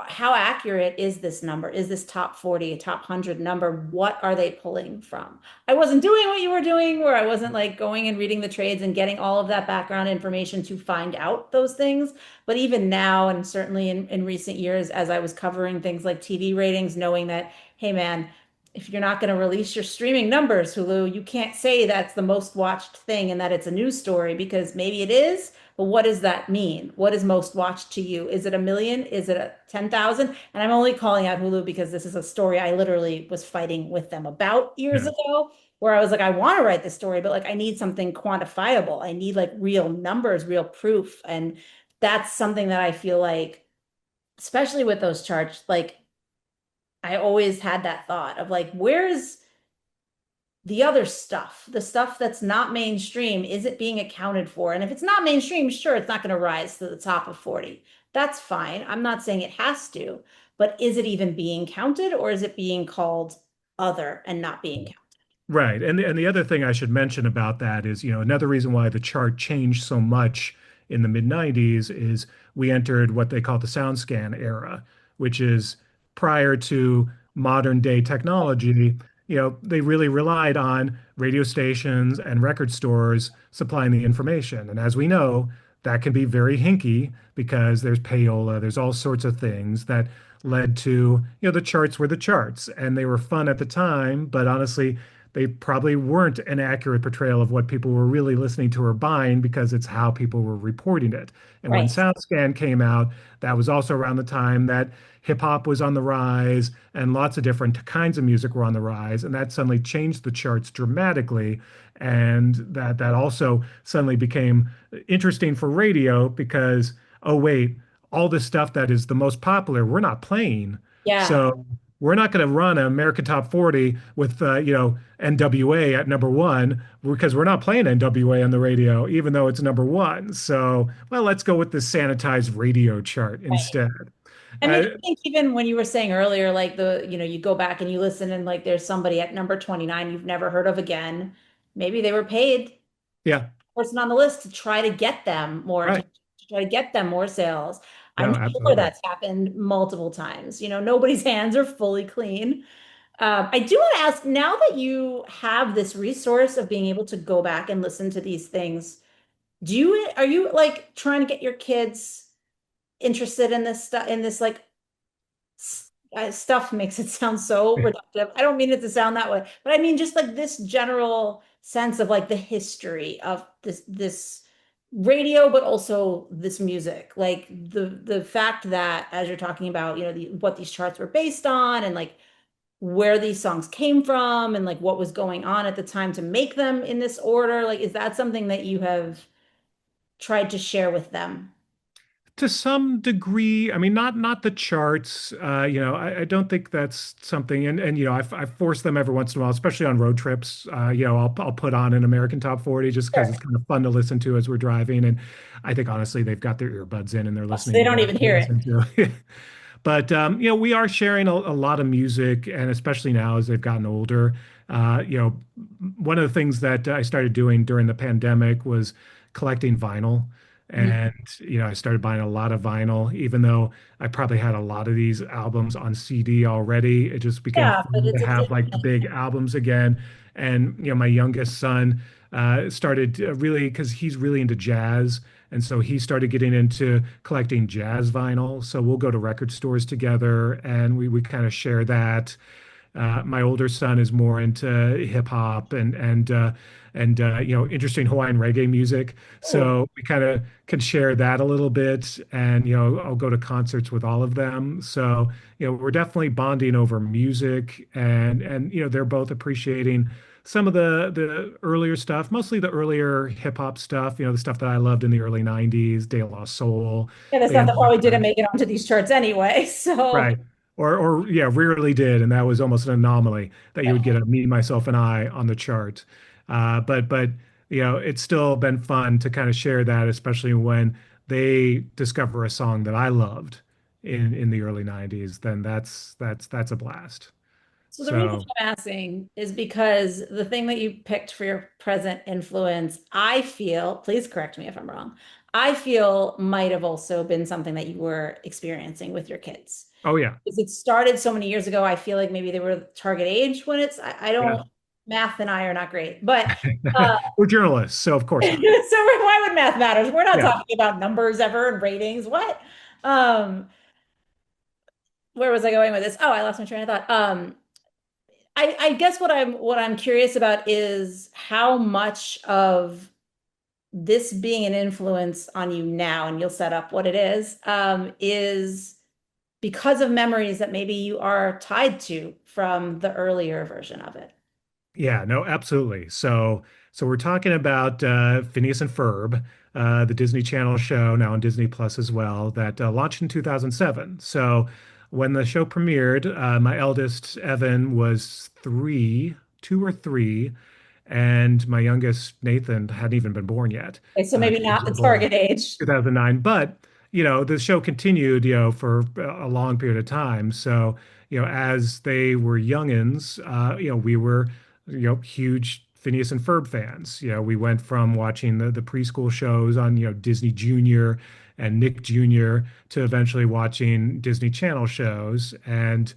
how accurate is this number? Is this top 40, a top 100 number? What are they pulling from? I wasn't doing what you were doing, where I wasn't like going and reading the trades and getting all of that background information to find out those things. But even now, and certainly in recent years, as I was covering things like TV ratings, knowing that, hey man, if you're not going to release your streaming numbers, Hulu, you can't say that's the most watched thing and that it's a news story because maybe it is. But what does that mean? What is most watched to you? Is it a million? Is it a 10,000? And I'm only calling out Hulu because this is a story I literally was fighting with them about years Yeah. ago, where I was like, I want to write this story, but like I need something quantifiable. I need like real numbers, real proof. And that's something that I feel like, especially with those charts, like I always had that thought of like, where's the other stuff, the stuff that's not mainstream, is it being accounted for? And if it's not mainstream, sure, it's not going to rise to the top of 40. That's fine. I'm not saying it has to, but is it even being counted or is it being called other and not being counted? Right. And the other thing I should mention about that is, another reason why the chart changed so much in the mid 90s is we entered what they call the sound scan era, which is prior to modern day technology. They really relied on radio stations and record stores supplying the information. And as we know, that can be very hinky because there's payola, there's all sorts of things that led to, the charts were the charts and they were fun at the time, but honestly, they probably weren't an accurate portrayal of what people were really listening to or buying because it's how people were reporting it. And when Right. SoundScan came out, that was also around the time that hip hop was on the rise and lots of different kinds of music were on the rise. And that suddenly changed the charts dramatically. And that also suddenly became interesting for radio because, oh, wait, all this stuff that is the most popular, we're not playing. Yeah. So we're not going to run an American Top 40 with NWA at number one because we're not playing NWA on the radio, even though it's number one. So, well, let's go with the sanitized radio chart instead. I mean, Uh, I think even when you were saying earlier, like you go back and you listen and like there's somebody at number 29 you've never heard of again. Maybe they were paid yeah, person on the list to try to get them more right. attention, to try to get them more sales. I'm No, sure absolutely. that's happened multiple times. Nobody's hands are fully clean. I do want to ask, now that you have this resource of being able to go back and listen to these things, are you like trying to get your kids interested in this stuff, in this like stuff makes it sound so reductive. I don't mean it to sound that way, but I mean just like this general sense of like the history of this radio, but also this music. Like the fact that as you're talking about, what these charts were based on and like where these songs came from and like what was going on at the time to make them in this order. Like, is that something that you have tried to share with them? To some degree, I mean, not the charts. I don't think that's something. And I force them every once in a while, especially on road trips. I'll put on an American Top 40 just because Sure. it's kind of fun to listen to as we're driving. And I think honestly, they've got their earbuds in and they're Yes, listening they to don't what even we hear it. listen to. But we are sharing a lot of music, and especially now as they've gotten older. One of the things that I started doing during the pandemic was collecting vinyl. Mhm. And I started buying a lot of vinyl, even though I probably had a lot of these albums on CD already. It just became Yeah, but fun to it's a have like the different. big albums again. And my youngest son started really because he's really into jazz. And so he started getting into collecting jazz vinyl. So we'll go to record stores together and we kind of share that. My older son is more into hip hop and interesting Hawaiian reggae music. Oh, So we kind of can share that a little bit, and I'll go to concerts with all of them. So we're definitely bonding over music, and they're both appreciating some of the earlier stuff, mostly the earlier hip hop stuff. The stuff that I loved in the early '90s, De La Soul, yeah, the stuff bands that like probably didn't that. make it onto these charts anyway. So, Right. Or yeah, rarely did, and that was almost an anomaly that you would get a Me, Myself, and I on the chart. But it's still been fun to kind of share that, especially when they discover a song that I loved in the early '90s. Then that's a blast. so the reason So I'm asking is because the thing that you picked for your present influence, I feel, please correct me if I'm wrong, I feel might have also been something that you were experiencing with your kids. oh yeah, Because it started so many years ago, I feel like maybe they were the target age when I yeah. don't, math and I are not great, but uh, We're journalists, so of course so not. why would math matter? We're not Yeah. talking about numbers ever and ratings. What? Um, where was I going with this? Oh, I lost my train of thought. I guess what I'm curious about is how much of this being an influence on you now, and you'll set up what it is because of memories that maybe you are tied to from the earlier version of it. Yeah, no, absolutely. So we're talking about Phineas and Ferb, the Disney Channel show now on Disney Plus as well, that launched in 2007. So when the show premiered, my eldest Evan was three, two or three, and my youngest Nathan hadn't even been born yet. Okay, so maybe He was not the born target age. 2009. But, the show continued, for a long period of time. So, as they were youngins, we were, huge Phineas and Ferb fans. We went from watching the preschool shows on, Disney Junior and Nick Jr. to eventually watching Disney Channel shows. And,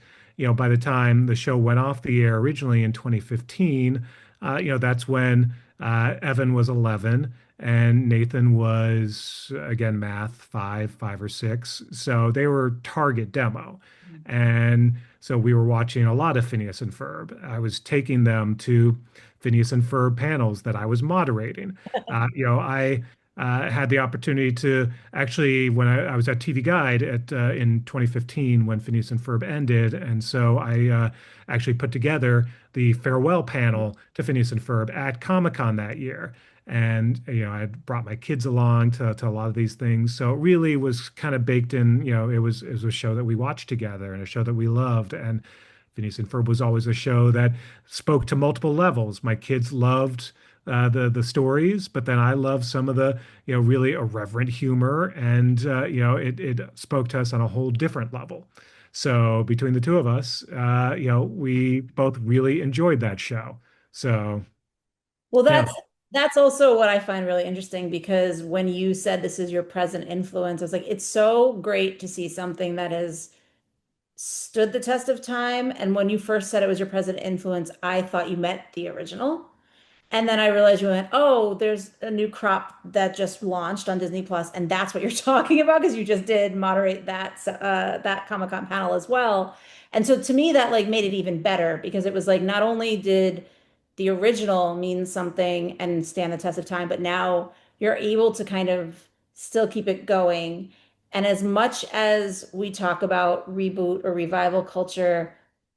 by the time the show went off the air originally in 2015, that's when Evan was 11 and Nathan was, again, math, five or six. So they were target demo. And so we were watching a lot of Phineas and Ferb. I was taking them to Phineas and Ferb panels that I was moderating. I had the opportunity to actually, when I was at TV Guide in 2015 when Phineas and Ferb ended. And so I actually put together the farewell panel to Phineas and Ferb at Comic-Con that year. And I had brought my kids along to a lot of these things, so it really was kind of baked in. It was a show that we watched together and a show that we loved. And Phineas and Ferb was always a show that spoke to multiple levels. My kids loved the stories, but then I loved some of the really irreverent humor, and it spoke to us on a whole different level. So between the two of us, we both really enjoyed that show. So Well, yeah. that's also what I find really interesting because when you said this is your present influence, I was like, it's so great to see something that has stood the test of time. And when you first said it was your present influence, I thought you meant the original. And then I realized you went, oh, there's a new crop that just launched on Disney Plus, and that's what you're talking about because you just did moderate that Comic-Con panel as well. And so to me, that like made it even better because it was like not only did the original mean something and stand the test of time, but now you're able to kind of still keep it going. And as much as we talk about reboot or revival culture,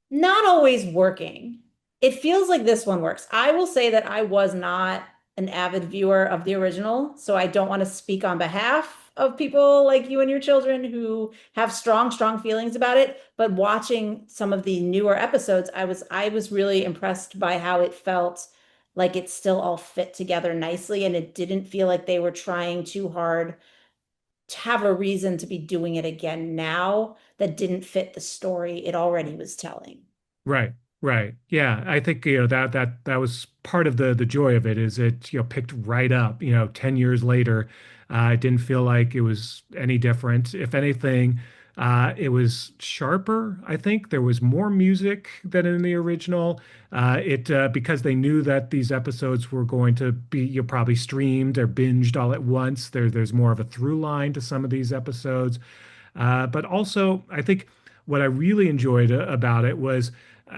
not always working. It feels like this one works. I will say that I was not. an avid viewer of the original, so I don't want to speak on behalf of people like you and your children who have strong, strong feelings about it. But watching some of the newer episodes, I was really impressed by how it felt like it still all fit together nicely, and it didn't feel like they were trying too hard to have a reason to be doing it again now that didn't fit the story it already was telling. Right, right. Yeah, I think that was part of the joy of it is it picked right up, 10 years later. It didn't feel like it was any different. If anything, it was sharper, I think. There was more music than in the original. It because they knew that these episodes were going to be probably streamed or binged all at once. There's more of a through line to some of these episodes. But also, I think what I really enjoyed about it was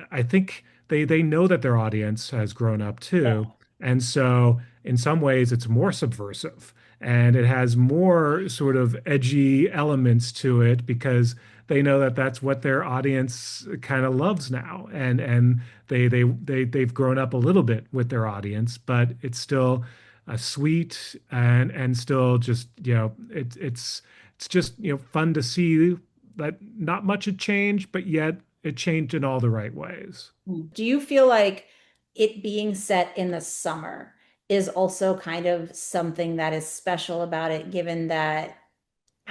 I think they know that their audience has grown up too, and so in some ways it's more subversive and it has more sort of edgy elements to it because they know that that's what their audience kind of loves now, and they've grown up a little bit with their audience, but it's still sweet and still just it's just fun to see that not much had changed, but yet it changed in all the right ways. Do you feel like it being set in the summer is also kind of something that is special about it, given that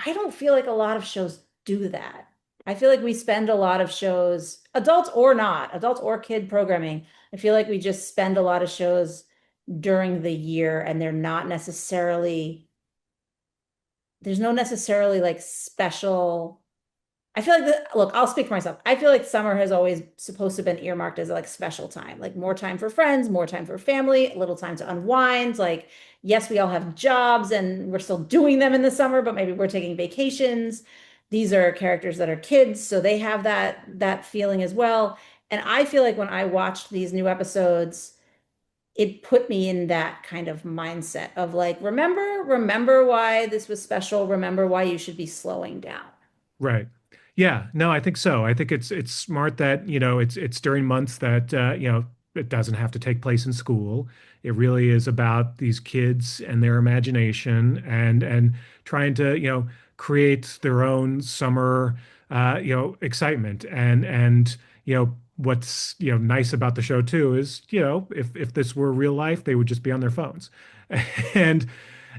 I don't feel like a lot of shows do that. I feel like we spend a lot of shows, adult or not, adult or kid programming. I feel like we just spend a lot of shows during the year and they're not necessarily, there's no necessarily like special. I feel like look, I'll speak for myself. I feel like summer has always supposed to have been earmarked as like special time, like more time for friends, more time for family, a little time to unwind. Like, yes, we all have jobs and we're still doing them in the summer, but maybe we're taking vacations. These are characters that are kids, so they have that feeling as well. And I feel like when I watched these new episodes, it put me in that kind of mindset of like, remember why this was special, remember why you should be slowing down. Right. Yeah, no, I think so. I think it's smart that, it's during months that it doesn't have to take place in school. It really is about these kids and their imagination and trying to, create their own summer excitement. And what's, nice about the show too is, if this were real life, they would just be on their phones. And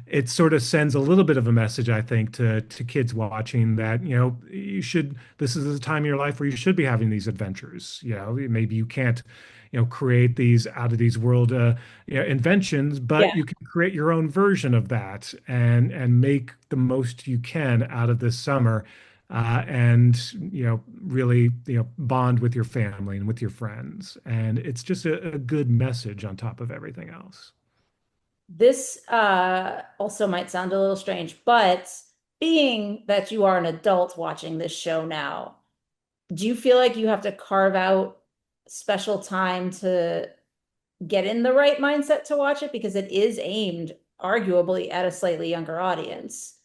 it sort of sends a little bit of a message, I think, to kids watching that, you should, this is a time in your life where you should be having these adventures. Maybe you can't, create these out of these world, inventions, but Yeah. you can create your own version of that and make the most you can out of this summer. And really bond with your family and with your friends, and it's just a good message on top of everything else. This also might sound a little strange, but being that you are an adult watching this show now, do you feel like you have to carve out special time to get in the right mindset to watch it? Because it is aimed arguably at a slightly younger audience.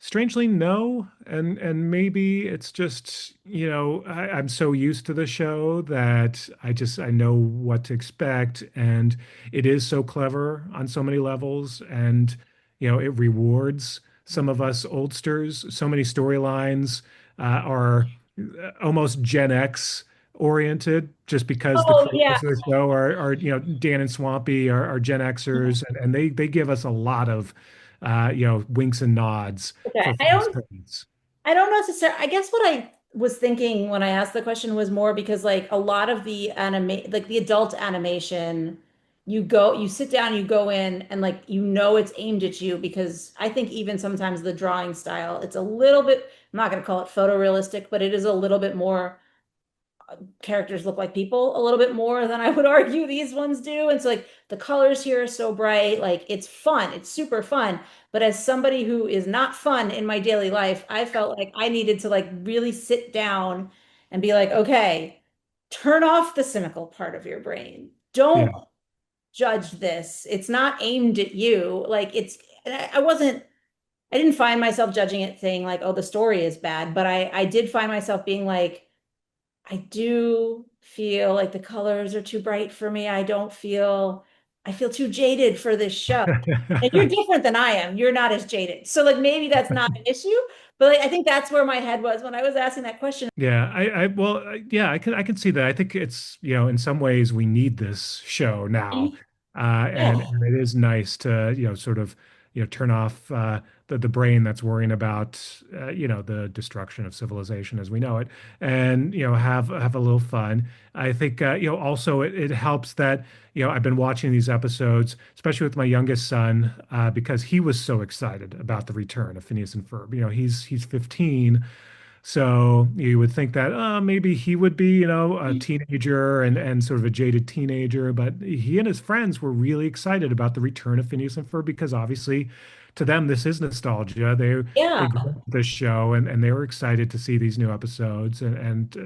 Strangely, no. And maybe it's just, I'm so used to the show that I know what to expect. And it is so clever on so many levels. And, it rewards some of us oldsters. So many storylines are almost Gen X oriented just because the Oh, yeah. creators of the show are Dan and Swampy are Gen Xers and they give us a lot of winks and nods Okay. for fast pace. I don't necessarily, I guess what I was thinking when I asked the question was more because like a lot of the like the adult animation, you sit down, you go in and like it's aimed at you because I think even sometimes the drawing style, it's a little bit, I'm not going to call it photorealistic, but it is a little bit more characters look like people a little bit more than I would argue these ones do. And so like the colors here are so bright, like it's fun, it's super fun. But as somebody who is not fun in my daily life, I felt like I needed to like really sit down and be like, okay, turn off the cynical part of your brain. Don't Yeah, judge this. It's not aimed at you. Like and I didn't find myself judging it saying like, oh, the story is bad, but I did find myself being like, I do feel like the colors are too bright for me. I don't feel I feel too jaded for this show. And you're different than I am. You're not as jaded. So like maybe that's not an issue, but like I think that's where my head was when I was asking that question. Yeah, well, yeah, I can see that. I think it's, in some ways we need this show now. Yeah, And it is nice to, sort of, turn off the brain that's worrying about, the destruction of civilization as we know it, and, have a little fun. I think, also it helps that, I've been watching these episodes, especially with my youngest son, because he was so excited about the return of Phineas and Ferb. He's 15. So you would think that maybe he would be, a teenager and sort of a jaded teenager, but he and his friends were really excited about the return of Phineas and Ferb because obviously to them this is nostalgia. They yeah, grew up with this show and they were excited to see these new episodes and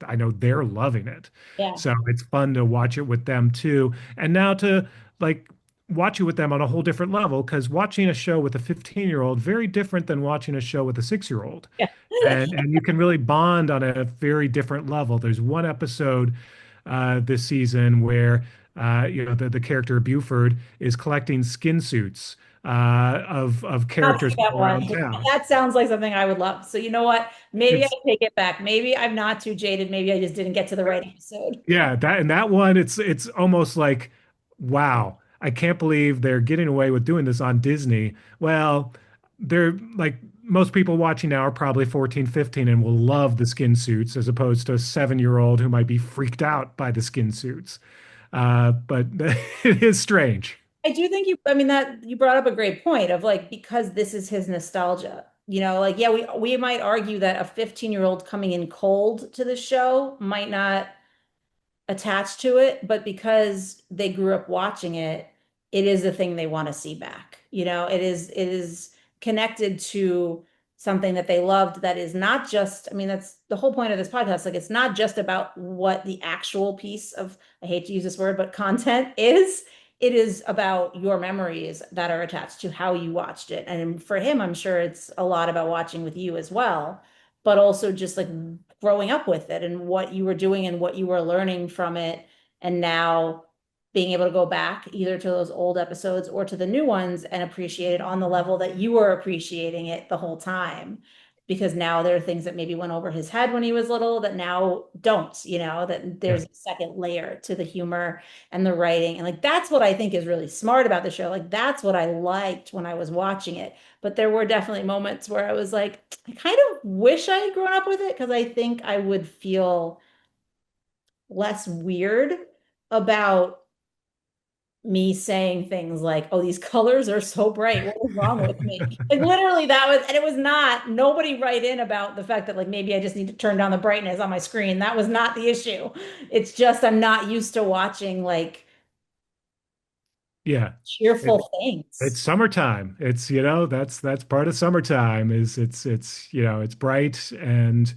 I know they're loving it. yeah, So it's fun to watch it with them too. And now to like watch it with them on a whole different level because watching a show with a 15-year-old very different than watching a show with a 6-year-old, yeah. and you can really bond on a very different level. There's one episode this season where the character Buford is collecting skin suits of Not seen characters that from one. around town. That sounds like something I would love. So you know what? Maybe I It's take it back. Maybe I'm not too jaded. Maybe I just didn't get to the right episode. Yeah, that one, it's almost like, wow, I can't believe they're getting away with doing this on Disney. Well, they're like most people watching now are probably 14, 15 and will love the skin suits as opposed to a 7-year-old who might be freaked out by the skin suits. But it is strange. I do think I mean, that you brought up a great point of like, because this is his nostalgia, like, yeah, we might argue that a 15-year-old coming in cold to the show might not attached to it, but because they grew up watching it, it is the thing they want to see back. It is connected to something that they loved that is not just, I mean, that's the whole point of this podcast. Like it's not just about what the actual piece of, I hate to use this word, but content is. It is about your memories that are attached to how you watched it. And for him, I'm sure it's a lot about watching with you as well, but also just like growing up with it and what you were doing and what you were learning from it. And now being able to go back either to those old episodes or to the new ones and appreciate it on the level that you were appreciating it the whole time. Because now there are things that maybe went over his head when he was little that now don't, that Yeah. there's a second layer to the humor and the writing. And like that's what I think is really smart about the show. Like that's what I liked when I was watching it. But there were definitely moments where I was like, I kind of wish I had grown up with it because I think I would feel less weird about me saying things like, oh, these colors are so bright. What is wrong with me? Like literally that was, and it was not, nobody write in about the fact that like maybe I just need to turn down the brightness on my screen. That was not the issue. It's just I'm not used to watching like Yeah. It, cheerful it's things. summertime. It's, that's part of summertime is it's bright and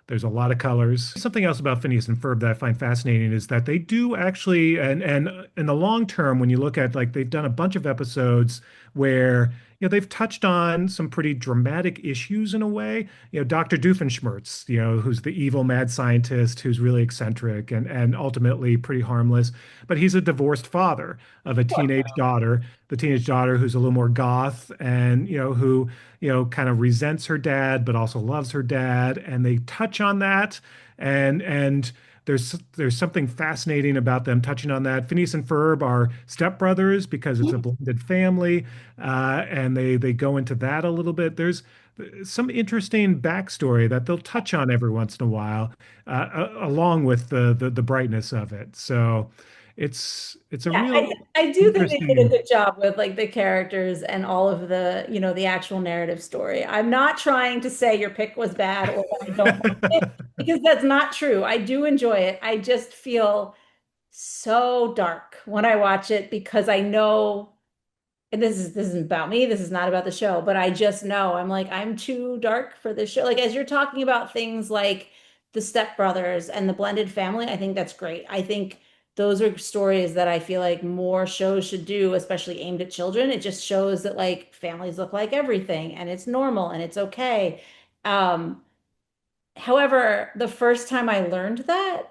there's a lot of colors. Something else about Phineas and Ferb that I find fascinating is that they do actually, and in the long term, when you look at like they've done a bunch of episodes where they've touched on some pretty dramatic issues in a way. Dr. Doofenshmirtz, who's the evil mad scientist who's really eccentric and ultimately pretty harmless, but he's a divorced father of a teenage daughter, the teenage daughter who's a little more goth and who kind of resents her dad, but also loves her dad. And they touch on that. And there's something fascinating about them touching on that. Phineas and Ferb are stepbrothers because it's a blended family, and they go into that a little bit. There's some interesting backstory that they'll touch on every once in a while, along with the brightness of it. So it's a Yeah, real I do think they did a interesting. good job with like the characters and all of the, the actual narrative story. I'm not trying to say your pick was bad or that I don't like it because that's not true. I do enjoy it. I just feel so dark when I watch it because I know, and this isn't about me, this is not about the show, but I just know I'm like I'm too dark for this show. Like as you're talking about things like the stepbrothers and the blended family, I think that's great. I think those are stories that I feel like more shows should do, especially aimed at children. It just shows that like families look like everything and it's normal and it's okay. Um, However, the first time I learned that,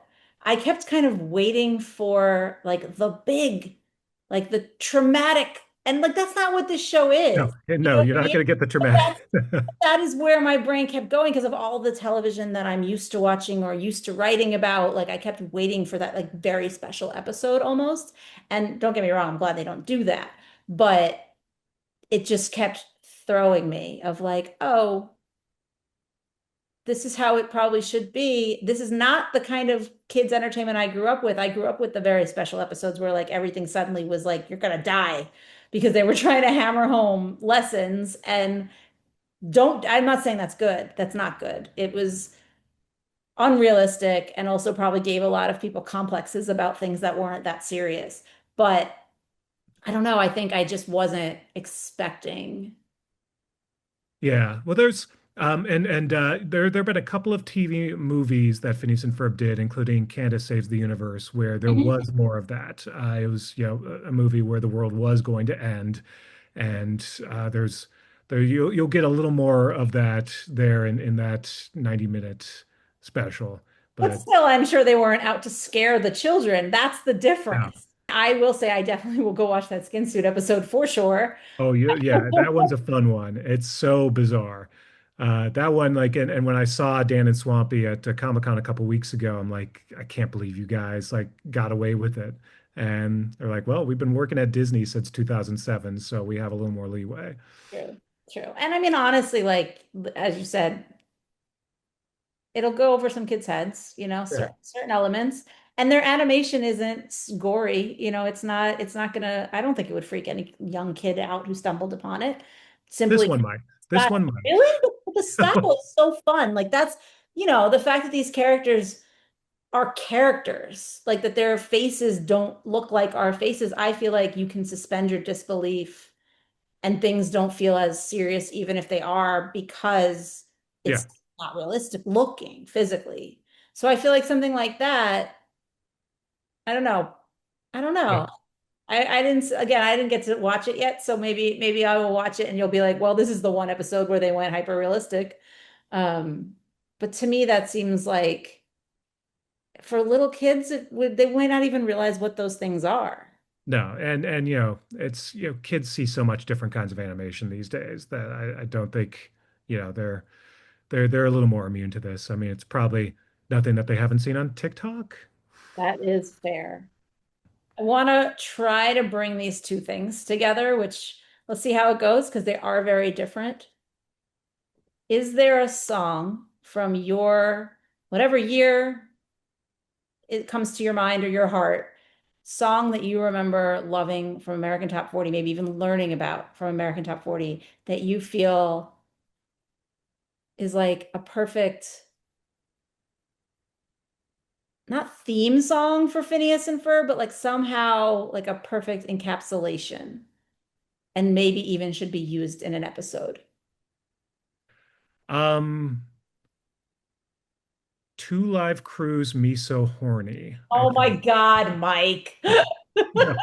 I kept kind of waiting for like the big like the traumatic, and like that's not what this show No, is. You know no, what you're I not mean? going to get the But traumatic. that is where my brain kept going because of all the television that I'm used to watching or used to writing about. Like I kept waiting for that like very special episode almost. And don't get me wrong, I'm glad they don't do that. But it just kept throwing me of like, oh, this is how it probably should be. This is not the kind of kids entertainment I grew up with. I grew up with the very special episodes where like everything suddenly was like, you're gonna die because they were trying to hammer home lessons and I'm not saying that's good. That's not good. It was unrealistic and also probably gave a lot of people complexes about things that weren't that serious. But I don't know. I think I just wasn't expecting. Yeah. Well, there's there have been a couple of TV movies that Phineas and Ferb did, including Candace Saves the Universe, where there Mhm. was more of that. It was, a movie where the world was going to end, and you'll get a little more of that there in that 90-minute special. But But still, I'm sure they weren't out to scare the children. That's the yeah. difference. I will say I definitely will go watch that skin suit episode for sure. Oh, yeah, that one's a fun one. It's so bizarre. That one, like, and when I saw Dan and Swampy at Comic-Con a couple weeks ago, I'm like, I can't believe you guys like got away with it. And they're like, well, we've been working at Disney since 2007, so we have a little more leeway. True, true. And I mean, honestly, like as you said, it'll go over some kids' heads, Yeah. certain elements. And their animation isn't gory, it's not gonna, I don't think it would freak any young kid out who stumbled upon it. This Simply one might. This style. one might. Really? The style is so fun. Like that's, the fact that these characters are characters, like that their faces don't look like our faces, I feel like you can suspend your disbelief and things don't feel as serious, even if they are, because Yeah. it's not realistic looking physically. So I feel like something like that, I don't know. I don't Yeah. know. I didn't get to watch it yet. So maybe I will watch it and you'll be like, well, this is the one episode where they went hyper realistic. Um, but to me, that seems like for little kids, they might not even realize what those things are. No, and it's kids see so much different kinds of animation these days that I don't think they're a little more immune to this. I mean, it's probably nothing that they haven't seen on TikTok. That is fair. I want to try to bring these two things together, which let's see how it goes because they are very different. Is there a song from your whatever year it comes to your mind or your heart, song that you remember loving from American Top 40, maybe even learning about from American Top 40 that you feel is like a perfect, not theme song for Phineas and Ferb, but like somehow like a perfect encapsulation and maybe even should be used in an episode? Um, Two Live Crews, Me So Horny, I Oh my think. God, Mike. Yeah.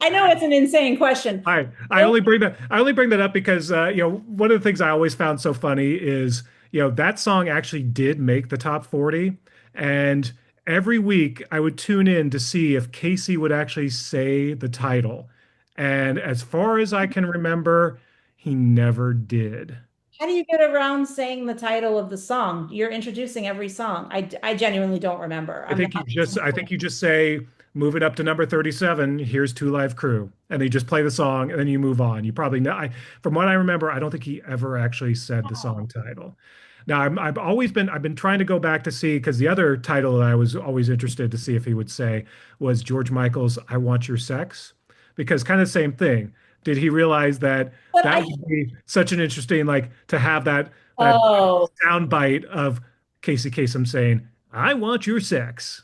I know it's an insane question. I only bring that up because one of the things I always found so funny is that song actually did make the top 40, and every week I would tune in to see if Casey would actually say the title, and as far as I can remember, he never did. How do you get around saying the title of the song? You're introducing every song. I genuinely don't remember. I'm not. I think you just say, move it up to number 37. Here's Two Live Crew. And they just play the song and then you move on. You probably know, from what I remember, I don't think he ever actually said the song title. Now, I've been trying to go back to see, because the other title that I was always interested to see if he would say was George Michael's I Want Your Sex, because kind of same thing. Did he realize that But that I, would be such an interesting, like, to have that oh, sound bite of Casey Kasem saying, I want your sex.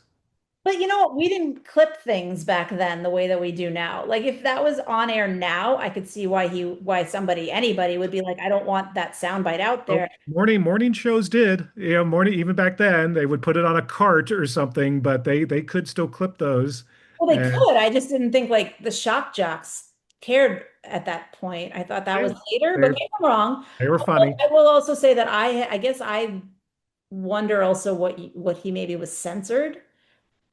but you know what? We didn't clip things back then the way that we do now. Like if that was on air now, I could see why anybody would be like, I don't want that soundbite out Oh, there. morning shows did. Morning even back then they would put it on a cart or something, but they could still clip those. Well, they And could. I just didn't think like the shock jocks cared at that point. I thought that yeah, was later, but they maybe I'm wrong. they were funny. I will also say that I guess I wonder also what he maybe was censored.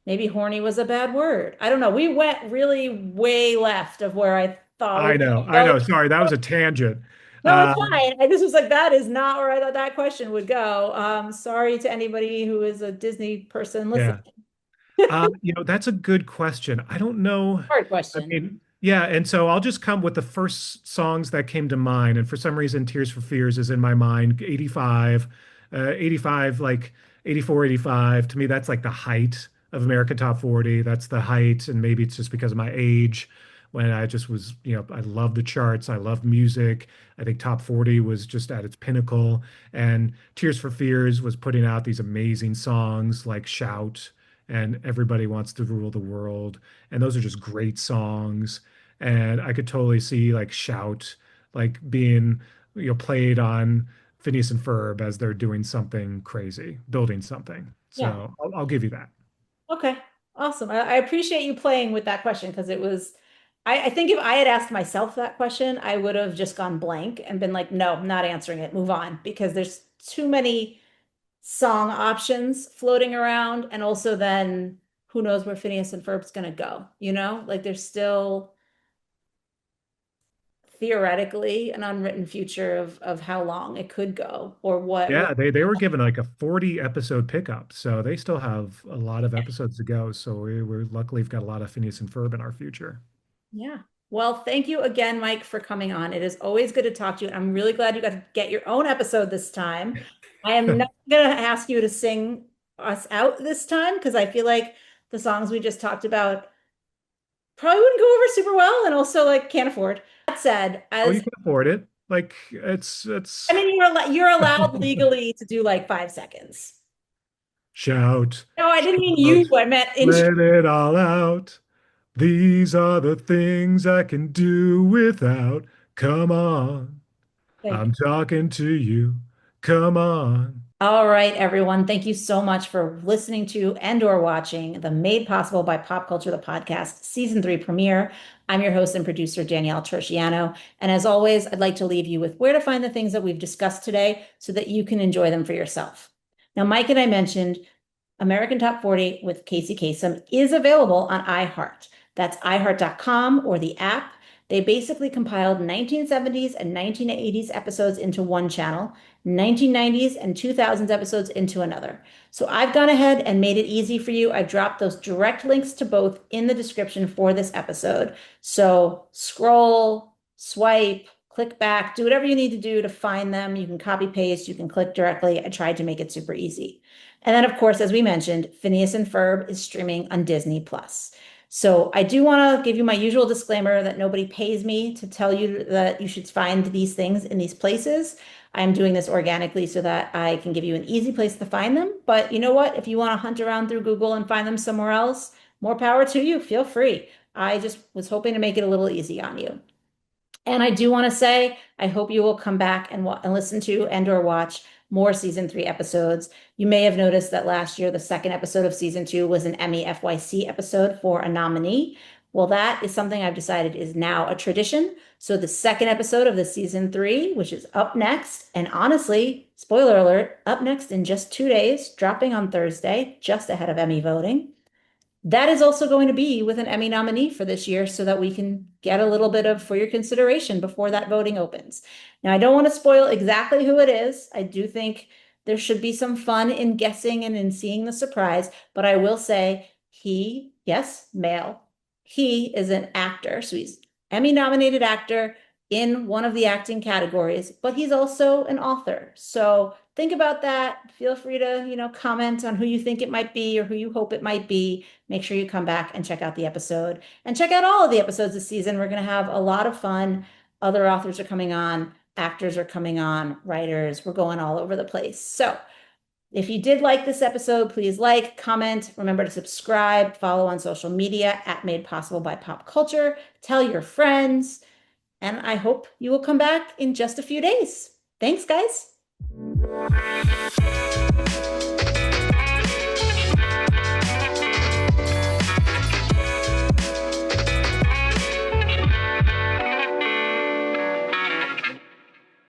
maybe horny was a bad word. I don't know. We went really way left of where I thought we I were know, I going know. to Sorry, that was go. a tangent. No, it's Uh, fine. I just was like, that is not where I thought that question would go. Sorry to anybody who is a Disney person listening. yeah. That's a good question. I don't know. Hard I question. mean, yeah, and so I'll just come with the first songs that came to mind. And for some reason, Tears for Fears is in my mind. 85, 85, like 84, 85. To me, that's like the height of American Top 40. That's the height. And maybe it's just because of my age when I just was, I love the charts. I love music. I think Top 40 was just at its pinnacle. And Tears for Fears was putting out these amazing songs like Shout and Everybody Wants to Rule the World. And those are just great songs. And I could totally see like Shout like being, played on Phineas and Ferb as they're doing something crazy, building something. Yeah. So I'll give you that. Okay. Awesome. I appreciate you playing with that question because it was, I think if I had asked myself that question, I would have just gone blank and been like, no, I'm not answering it. Move on because there's too many song options floating around. And also then who knows where Phineas and Ferb's gonna go, you know? Like there's still theoretically an unwritten future of how long it could go or what Yeah, they were given like a 40 episode pickup. So they still have a lot of episodes to go. So we're luckily we've got a lot of Phineas and Ferb in our future. yeah. Well, thank you again, Mike, for coming on. It is always good to talk to you. I'm really glad you got to get your own episode this time. I am not going to ask you to sing us out this time because I feel like the songs we just talked about probably wouldn't go over super well and also like can't afford. That said, Oh, as you can afford it. Like I it's mean, you're allowed legally to do like 5 seconds. shout, No, I didn't mean you. shout, I meant in. let it all out. These are the things I can do without. Come on, Thank you. I'm talking to you. Come on. All right, everyone. Thank you so much for listening to and or watching the Made Possible by Pop Culture, the podcast season 3 premiere. I'm your host and producer, Danielle Turchiano. And as always, I'd like to leave you with where to find the things that we've discussed today so that you can enjoy them for yourself. Now, Mike and I mentioned American Top 40 with Casey Kasem is available on iHeart. That's iHeart.com or the app. They basically compiled 1970s and 1980s episodes into one channel, 1990s and 2000s episodes into another. So I've gone ahead and made it easy for you. I dropped those direct links to both in the description for this episode. So scroll, swipe, click back, do whatever you need to do to find them. You can copy paste, you can click directly. I tried to make it super easy. And then, of course, as we mentioned, Phineas and Ferb is streaming on Disney Plus. So I do want to give you my usual disclaimer that nobody pays me to tell you that you should find these things in these places. I'm doing this organically so that I can give you an easy place to find them. But you know what? If you want to hunt around through Google and find them somewhere else, more power to you. Feel free. I just was hoping to make it a little easy on you. And I do want to say, I hope you will come back and listen to and or watch more season 3 episodes. You may have noticed that last year, the second episode of season 2 was an Emmy FYC episode for a nominee. Well, that is something I've decided is now a tradition. So the second episode of the season 3, which is up next, and honestly, spoiler alert, up next in just 2 days, dropping on Thursday, just ahead of Emmy voting. That is also going to be with an Emmy nominee for this year so that we can get a little bit of for your consideration before that voting opens. Now, I don't want to spoil exactly who it is. I do think there should be some fun in guessing and in seeing the surprise, but I will say he, yes, male, he is an actor. So he's Emmy nominated actor in one of the acting categories, but he's also an author. So think about that. Feel free to, comment on who you think it might be or who you hope it might be. Make sure you come back and check out the episode and check out all of the episodes this season. We're going to have a lot of fun. Other authors are coming on, actors are coming on, writers. We're going all over the place. So if you did like this episode, please like, comment, remember to subscribe, follow on social media at Made Possible by Pop Culture, tell your friends, and I hope you will come back in just a few days. Thanks, guys.